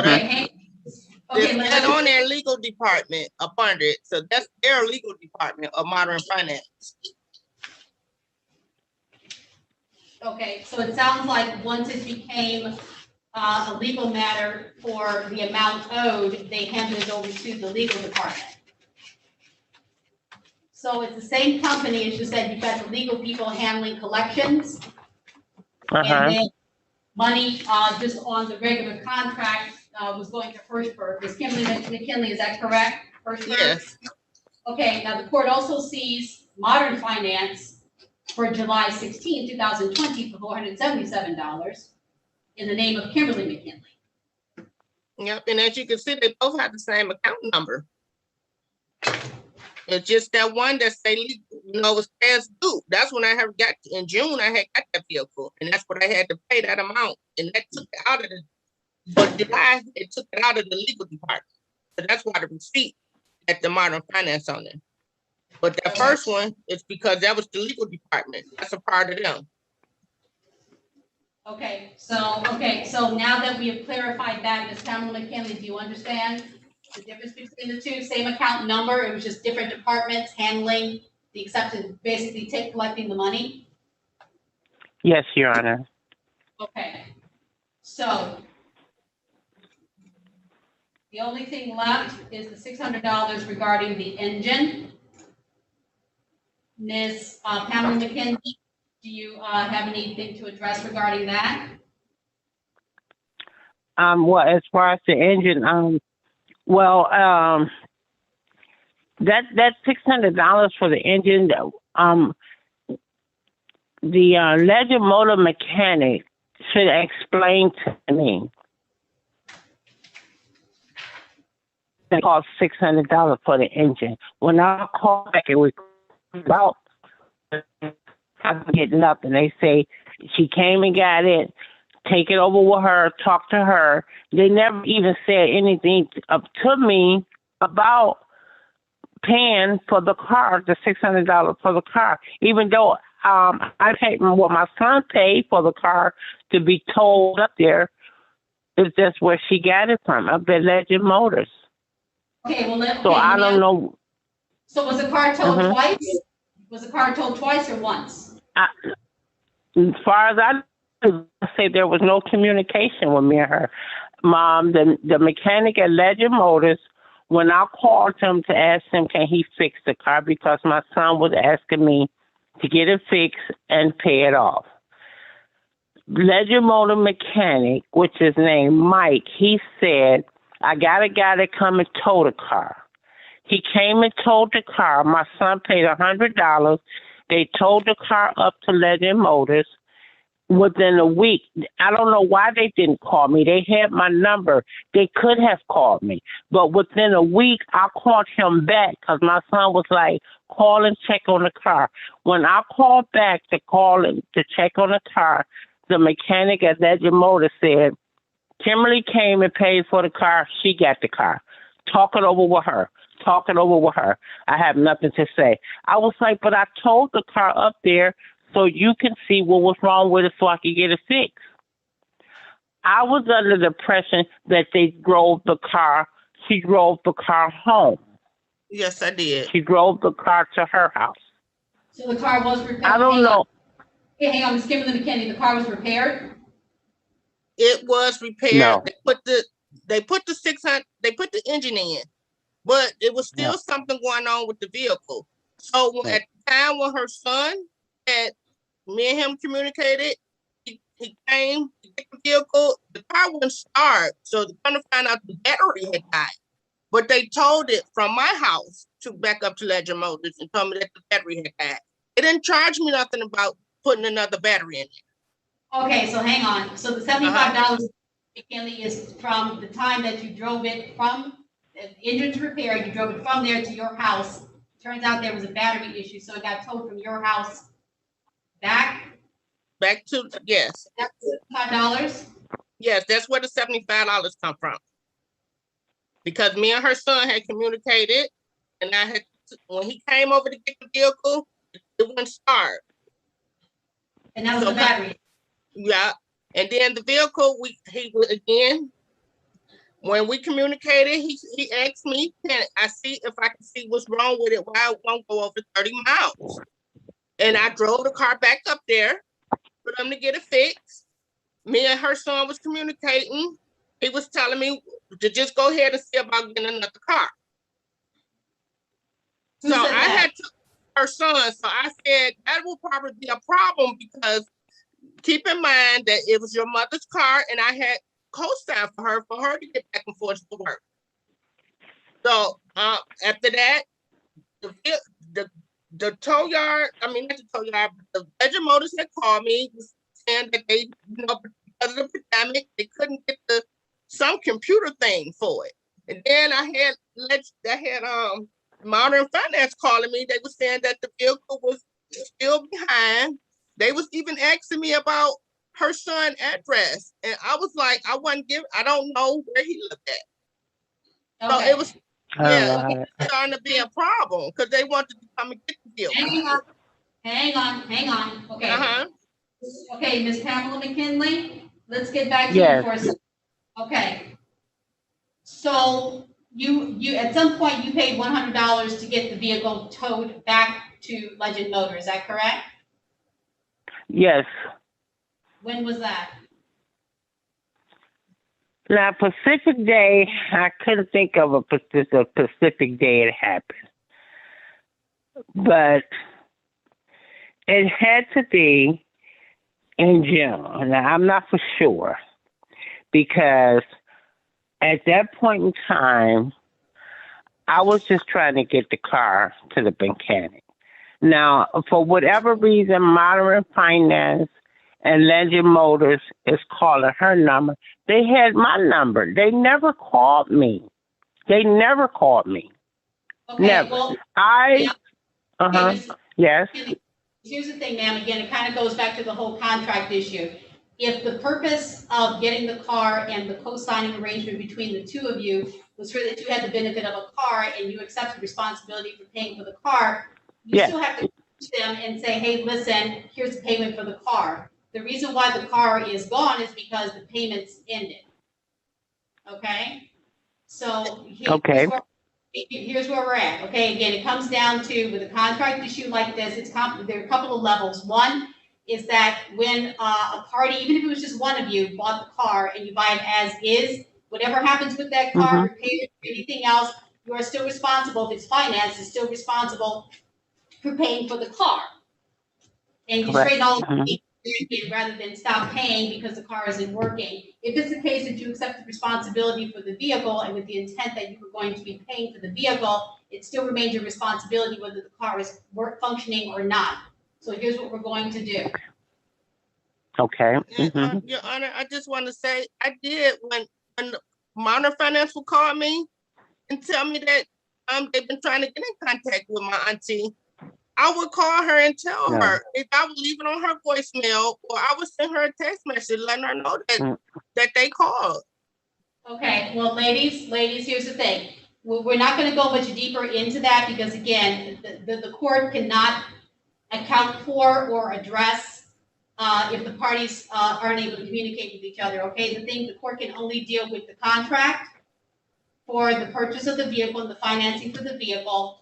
that, okay, there's okay, that on their legal department up under it. So that's their legal department of Modern Finance. okay, so it sounds like once it became a legal matter for the amount owed, they handed it over to the legal department. So it's the same company, as you said, you've got the legal people handling collections, and then money, just on the regular contract, was going to Hirschberg. Ms. Kimberly McKinley, is that correct? Hirschberg? Yes, Okay, now the court also sees Modern Finance for July 16, 2020 for $477 in the name of Kimberly McKinley. yep, and as you can see, they both have the same account number. It's just that one that say, was past due. That's when I have got, in June, I had got that vehicle, and that's what I had to pay that amount, and that took it out of but July, it took it out of the legal department. So that's why the receipt at the Modern Finance on there. But that first one is because that was the legal department. That's a part of them. Okay, so now that we have clarified that, Ms. Pamela McKinley, do you understand the difference between the two? Same account number, it was just different departments handling the acceptance, basically collecting the money? Yes, Your Honor. Okay, so the only thing left is the $600 regarding the engine. Ms. Pamela McKinley, do you have anything to address regarding that? Well, as far as the engine, that $600 for the engine, the Legend Motor mechanic should explain to me. It cost $600 for the engine. When I call back, it was about I get nothing. They say she came and got it. Take it over with her. Talk to her. They never even said anything up to me about paying for the car, the $600 for the car. Even though I paid what my son paid for the car to be towed up there. Is just where she got it from, up at Legend Motors. Okay, well, So I don't know. So was the car towed twice? Was the car towed twice or once? As far as I say, there was no communication with me and her. Mom, the mechanic at Legend Motors, when I called him to ask him, can he fix the car, because my son was asking me to get it fixed and pay it off. Legend Motor mechanic, which is named Mike, he said, I got a guy to come and tow the car. He came and towed the car. My son paid $100. They towed the car up to Legend Motors. Within a week, I don't know why they didn't call me. They had my number. They could have called me. But within a week, I called him back because my son was like, call and check on the car. When I called back to check on the car, the mechanic at Legend Motors said, Kimberly came and paid for the car. She got the car. Talk it over with her. Talk it over with her. I have nothing to say. I was like, but I towed the car up there so you can see what was wrong with it so I could get it fixed. I was under the impression that they drove the car. She drove the car home. Yes, I did. She drove the car to her house. So the car was repaired? I don't know. Hang on, Ms. Kimberly McKinney, the car was repaired? It was repaired. No. They put the engine in, but it was still something going on with the vehicle. So at the time when her son had me and him communicated, he came to get the vehicle. The car wouldn't start, so they're gonna find out the battery had died. But they told it from my house to back up to Legend Motors and told me that the battery had died. They didn't charge me nothing about putting another battery in it. Okay, so hang on. So the $75 McKinley is from the time that you drove it from the engine's repair, you drove it from there to your house. Turns out there was a battery issue, so it got towed from your house back to, yes. That's $5? Yes, that's where the $75 come from. Because me and her son had communicated, and when he came over to get the vehicle, it wouldn't start. And that was the battery. Yeah. And then the vehicle, he would again, when we communicated, he asked me, can I see if I can see what's wrong with it, why it won't go over 30 miles. And I drove the car back up there for them to get it fixed. Me and her son was communicating. He was telling me to just go ahead and see about getting another car. Who said I that? had to, her son, so I said that will probably be a problem because keep in mind that it was your mother's car and I had co-signed for her to get back and forth to work. So after that, the tow yard, I mean, not the tow yard, but the Legend Motors had called me saying that they, because of the pandemic, they couldn't get some computer thing for it. And then I had Modern Finance calling me. They were saying that the vehicle was still behind. They was even asking me about her son's address. And I was like, I don't know where he lived at. Okay. So it was I don't know Yeah, how to. it's starting to be a problem because they wanted to come and get the vehicle. Hang on, okay. Uh-huh. Okay, Ms. Pamela McKinley, let's get back to you Yes. for a second. Okay. So you, at some point, you paid $100 to get the vehicle towed back to Legend Motor, is that correct? Yes. When was that? Now, Pacific Day, I couldn't think of a Pacific Day it happened. But it had to be in June. Now, I'm not for sure because at that point in time, I was just trying to get the car to the mechanic. Now, for whatever reason, Modern Finance and Legend Motors is calling her number. They had my number. They never called me. Okay, Never. well, I, okay, Ms. yes. Here's the thing, ma'am, again, it kind of goes back to the whole contract issue. If the purpose of getting the car and the co-signing arrangement between the two of you was for that you had the benefit of a car and you accepted responsibility for paying for the car, you Yes. still have to reach them and say, hey, listen, here's the payment for the car. The reason why the car is gone is because the payments ended. Okay? So Okay. here's where we're at. Okay, again, it comes down to with a contract issue like this, there are a couple of levels. One is that when a party, even if it was just one of you, bought the car and you buy it as is, whatever happens with that car, repair, anything else, you are still responsible. If it's financed, it's still responsible for paying for the car. And you Correct. straighten all rather than stop paying because the car isn't working. If it's the case that you accept the responsibility for the vehicle and with the intent that you were going to be paying for the vehicle, it still remains your responsibility whether the car is functioning or not. So here's what we're going to do. Okay. And, Your Honor, I just want to say, I did when Modern Finance will call me and tell me that they've been trying to get in contact with my auntie. I would call her and tell No. her if I would leave it on her voicemail, or I would send her a text message letting her know that they called. Okay, well, ladies, here's the thing. We're not going to go much deeper into that because, again, the court cannot account for or address if the parties aren't able to communicate with each other. Okay, the court can only deal with the contract for the purchase of the vehicle and the financing for the vehicle,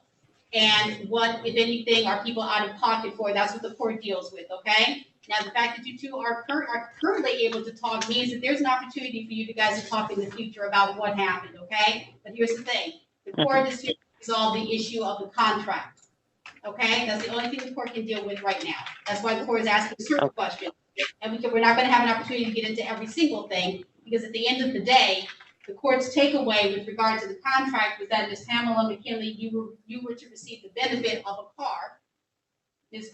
and what, if anything, are people out of pocket for. That's what the court deals with. Okay. Now, the fact that you two are currently able to talk means that there's an opportunity for you guys to talk in the future about what happened. Okay. But here's the thing: the court is here to resolve the issue of the contract. Okay, that's the only thing the court can deal with right now. That's why the court is asking certain questions. And we're not going to have an opportunity to get into every single thing, because at the end of the day, the court's takeaway with regard to the contract was that Ms. Pamela McKinley, you were to receive the benefit of a car. Ms.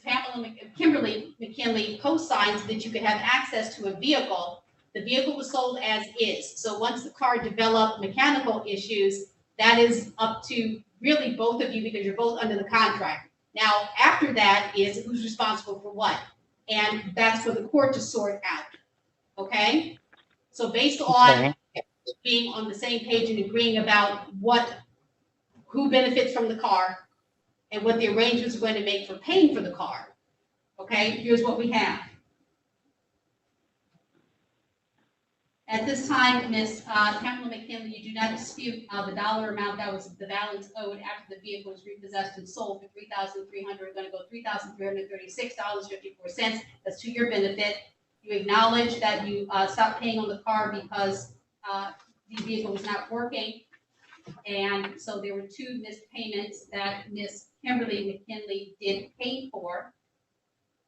Kimberly McKinley co-signed so that you could have access to a vehicle. The vehicle was sold as is. So once the car developed mechanical issues, that is up to really both of you because you're both under the contract. Now, after that is who's responsible for what. And that's for the court to sort out. Okay? So based on being on the same page and agreeing about who benefits from the car and what the arrangements are going to make for paying for the car. Okay, here's what we have. At this time, Ms. Pamela McKinley, you do not dispute the dollar amount that was the balance owed after the vehicle was repossessed and sold for $3,300. We're going to go $3,336.54. That's to your benefit. You acknowledge that you stopped paying on the car because the vehicle was not working. And so there were two missed payments that Ms. Kimberly McKinley did pay for.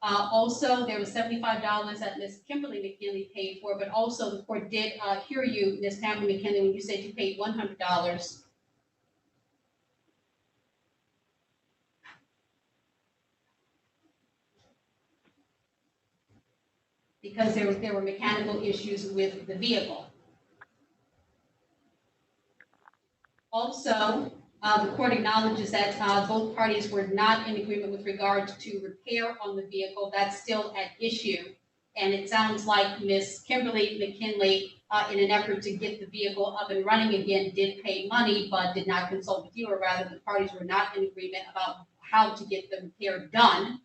Also, there was $75 that Ms. Kimberly McKinley paid for, but also the court did hear you, Ms. Pamela McKinley, when you said you paid $100. Because there were mechanical issues with the vehicle. Also, the court acknowledges that both parties were not in agreement with regard to repair on the vehicle. That's still at issue. And it sounds like Ms. Kimberly McKinley in an effort to get the vehicle up and running again, did pay money, but did not consult with you, or rather the parties were not in agreement about how to get the repair done.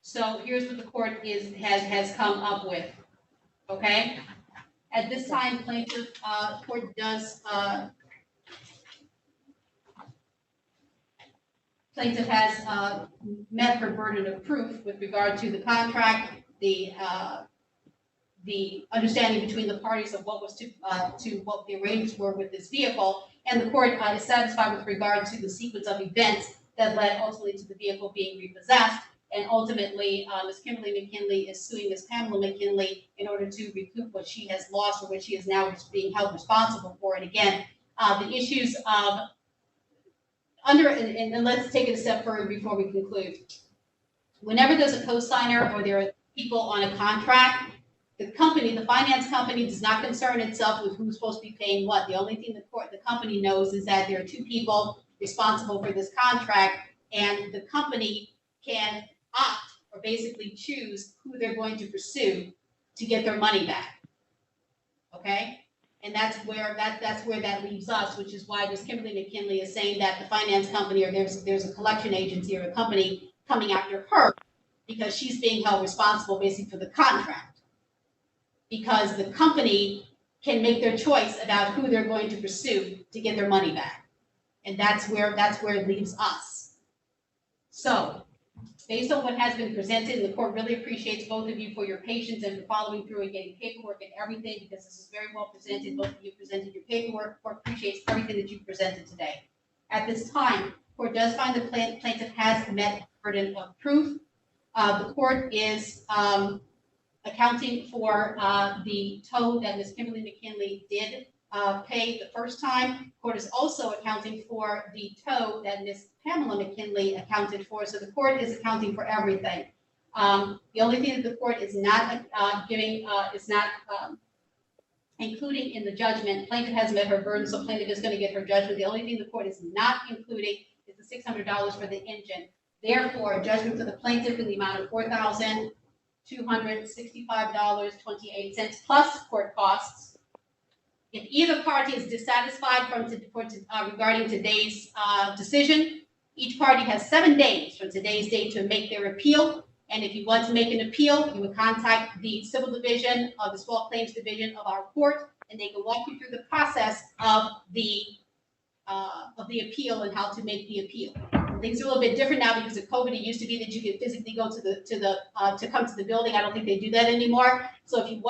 So here's what the court has come up with, okay? At this time, plaintiff, court does, plaintiff has met her burden of proof with regard to the contract, the understanding between the parties of what was to what the arrangements were with this vehicle, and the court is satisfied with regard to the sequence of events that led ultimately to the vehicle being repossessed, and ultimately Ms. Kimberly McKinley is suing Ms. Pamela McKinley in order to recoup what she has lost or what she is now being held responsible for. And again, the issues of and let's take it a step further before we conclude. Whenever there's a co-signer or there are people on a contract, the company, the finance company, does not concern itself with who's supposed to be paying what. The only thing the company knows is that there are two people responsible for this contract, and the company can opt or basically choose who they're going to pursue to get their money back. Okay? And that's where that leaves us, which is why Ms. Kimberly McKinley is saying that the finance company, or there's a collection agency or a company coming after her because she's being held responsible basically for the contract. Because the company can make their choice about who they're going to pursue to get their money back. And that's where it leaves us. So, based on what has been presented, and the court really appreciates both of you for your patience and for following through and getting paperwork and everything, because this is very well presented. Both of you presented your paperwork. The court appreciates everything that you've presented today. At this time, the court does find the plaintiff has met the burden of proof. The court is accounting for the tow that Ms. Kimberly McKinley did pay the first time. The court is also accounting for the tow that Ms. Pamela McKinley accounted for. So the court is accounting for everything. The only thing that the court is not including in the judgment, plaintiff has met her burden, so plaintiff is going to get her judgment. The only thing the court is not including is the $600 for the engine. Therefore, a judgment for the plaintiff in the amount of $4,265.28 plus court costs. If either party is dissatisfied regarding today's decision, each party has 7 days from today's date to make their appeal. And if you want to make an appeal, you would contact the civil division of the small claims division of our court, and they can walk you through the process of the appeal and how to make the appeal. Things are a little bit different now because of COVID. It used to be that you could physically go to come to the building. I don't think they do that anymore. So if you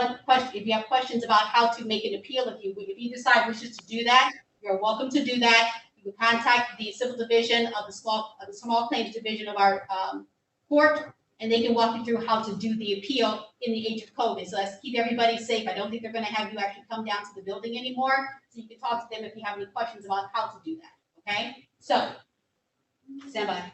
have questions about how to make an appeal, if you decide wishes to do that, you're welcome to do that. You can contact the civil division of the small claims division of our court, and they can walk you through how to do the appeal in the age of COVID. So let's keep everybody safe. I don't think they're going to have you actually come down to the building anymore. So you can talk to them if you have any questions about how to do that. Okay? So, stand by.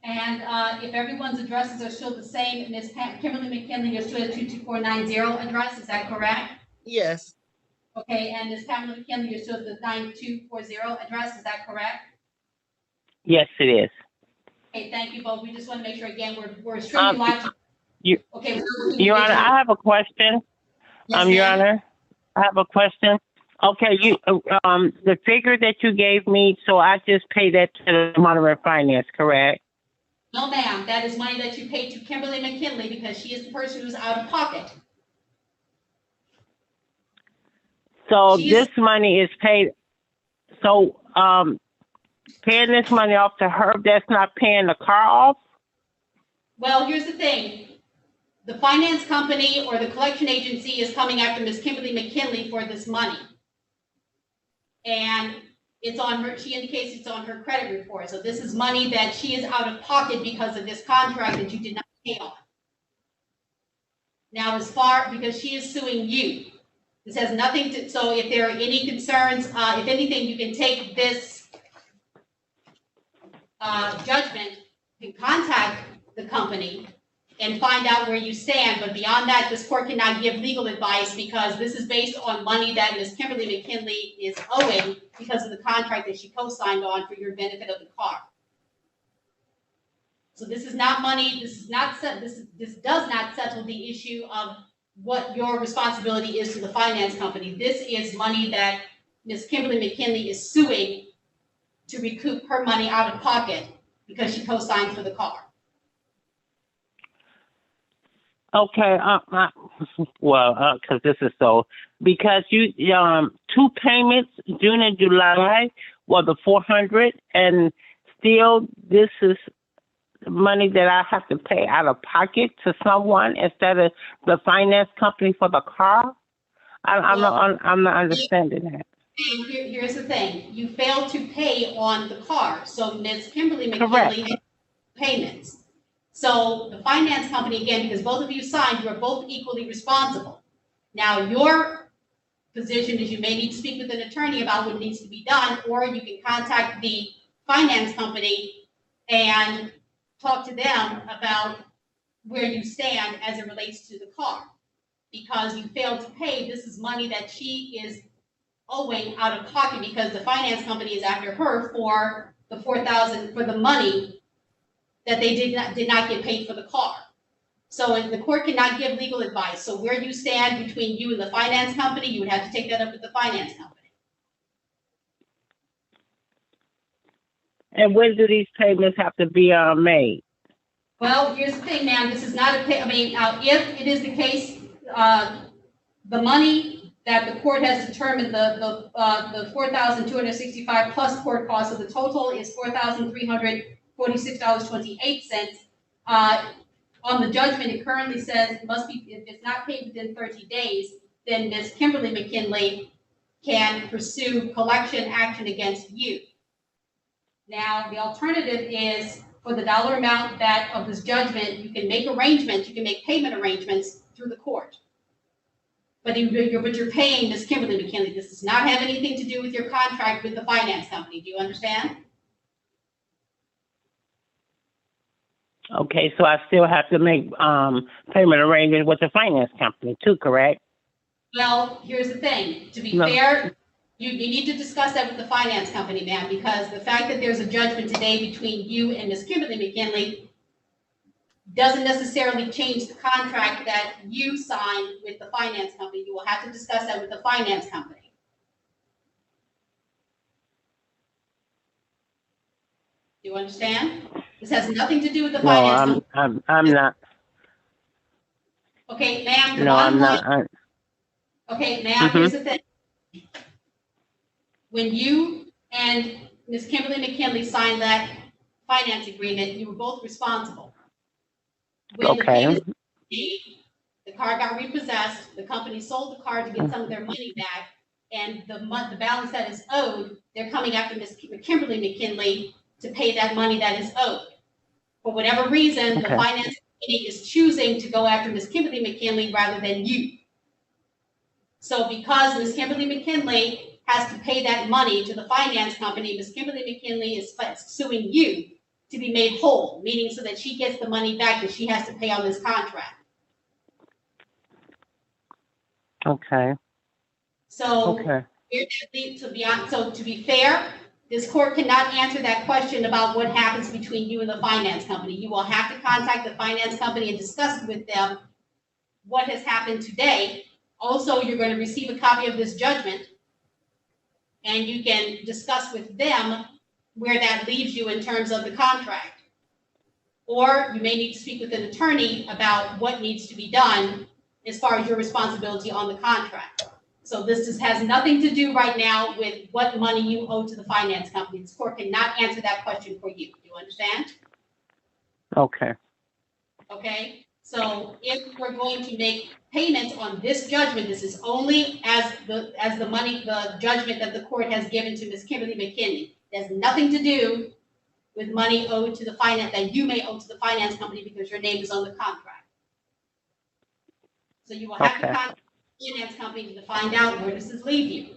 And if everyone's addresses are still the same, Ms. Kimberly McKinley, you're still at 22490 address, is that correct? Yes, Okay, and Ms. Pamela McKinley, you're still at the 9240 address, is that correct? Yes, it is. Okay, thank you both. We just want to make sure, again, we're streaming live. Okay. Your Honor, I have a question. Yes, Your ma'am. Honor, I have a question. Okay, the figure that you gave me, so I just pay that to the Monterey Finance, correct? No, ma'am, that is money that you paid to Kimberly McKinley because she is the person who's out of pocket. So She's- this money is paid, so, paying this money off to her, that's not paying the car off? Well, here's the thing. The finance company or the collection agency is coming after Miss Kimberly McKinley for this money. And it's on her, she indicates it's on her credit report. So this is money that she is out of pocket because of this contract that you did not pay on. Now, because she is suing you. This has nothing to, so if there are any concerns, if anything, you can take this judgment, you can contact the company and find out where you stand. But beyond that, this court cannot give legal advice because this is based on money that Ms. Kimberly McKinley is owing because of the contract that she co-signed on for your benefit of the car. So this is not money, this does not settle the issue of what your responsibility is to the finance company. This is money that Ms. Kimberly McKinley is suing to recoup her money out of pocket because she co-signed for the car. Okay, because this is so, because you, 2 payments, June and July, were the 400, and still this is money that I have to pay out of pocket to someone instead of the finance company for the car? I'm not understanding that. Here's the thing, you failed to pay on the car, so Ms. Kimberly McKinley Correct. had payments. So the finance company, again, because both of you signed, you are both equally responsible. Now, your position is you may need to speak with an attorney about what needs to be done, or you can contact the finance company and talk to them about where you stand as it relates to the car. Because you failed to pay, this is money that she is owing out of pocket because the finance company is after her for the $4,000 for the money that they did not get paid for the car. So the court cannot give legal advice. So where you stand between you and the finance company, you would have to take that up with the finance company. And when do these payments have to be made? Well, here's the thing, ma'am, this is not a pay, if it is the case, the money that the court has determined, the $4,265 plus court costs, so the total is $4,346.28. On the judgment, it currently says it must be, if it's not paid within 30 days, then Ms. Kimberly McKinley can pursue collection action against you. Now, the alternative is for the dollar amount that of this judgment, you can make arrangements, you can make payment arrangements through the court. But you're paying Ms. Kimberly McKinley. This does not have anything to do with your contract with the finance company. Do you understand? Okay, so I still have to make payment arrangements with the finance company too, correct? Well, here's the thing. To be No. fair, you need to discuss that with the finance company, ma'am, because the fact that there's a judgment today between you and Ms. Kimberly McKinley doesn't necessarily change the contract that you signed with the finance company. You will have to discuss that with the finance company. Do you understand? This has nothing to do with the finance company. I'm not. Okay, ma'am. No, I'm not. Okay, ma'am, here's the thing. When you and Ms. Kimberly McKinley signed that finance agreement, you were both responsible. When the Okay. payment was made, the car got repossessed, the company sold the car to get some of their money back, and the balance that is owed, they're coming after Ms. Kimberly McKinley to pay that money that is owed. For whatever reason, the Okay. finance company is choosing to go after Ms. Kimberly McKinley rather than you. So because Ms. Kimberly McKinley has to pay that money to the finance company, Ms. Kimberly McKinley is suing you to be made whole, meaning so that she gets the money back that she has to pay on this contract. Okay. So, Okay. to be fair, this court cannot answer that question about what happens between you and the finance company. You will have to contact the finance company and discuss with them what has happened today. Also, you're going to receive a copy of this judgment, and you can discuss with them where that leaves you in terms of the contract. Or you may need to speak with an attorney about what needs to be done as far as your responsibility on the contract. So this just has nothing to do right now with what money you owe to the finance company. This court cannot answer that question for you. You understand? Okay. Okay? So if we're going to make payments on this judgment, this is only as the money, the judgment that the court has given to Ms. Kimberly McKinley. It has nothing to do with money owed to the finance, that you may owe to the finance company because your name is on the contract. So you will have to Okay. contact the finance company to find out where does this leave you.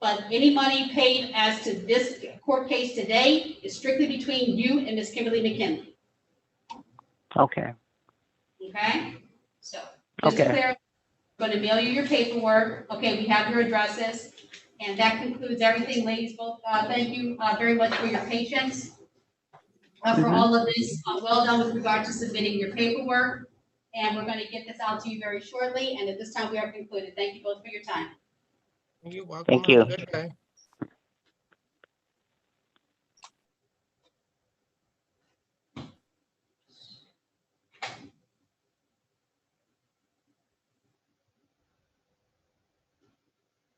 But any money paid as to this court case today is strictly between you and Ms. Kimberly McKinley, Okay. okay? So, just to Okay. clarify, I'm gonna mail you your paperwork, okay, we have your addresses, and that concludes everything, ladies, both, thank you, very much for your patience. For all of this, well done with regard to submitting your paperwork, and we're gonna get this out to you very shortly, and at this time, we are concluded. Thank you both for your time. You're welcome. Thank Have a you. good day.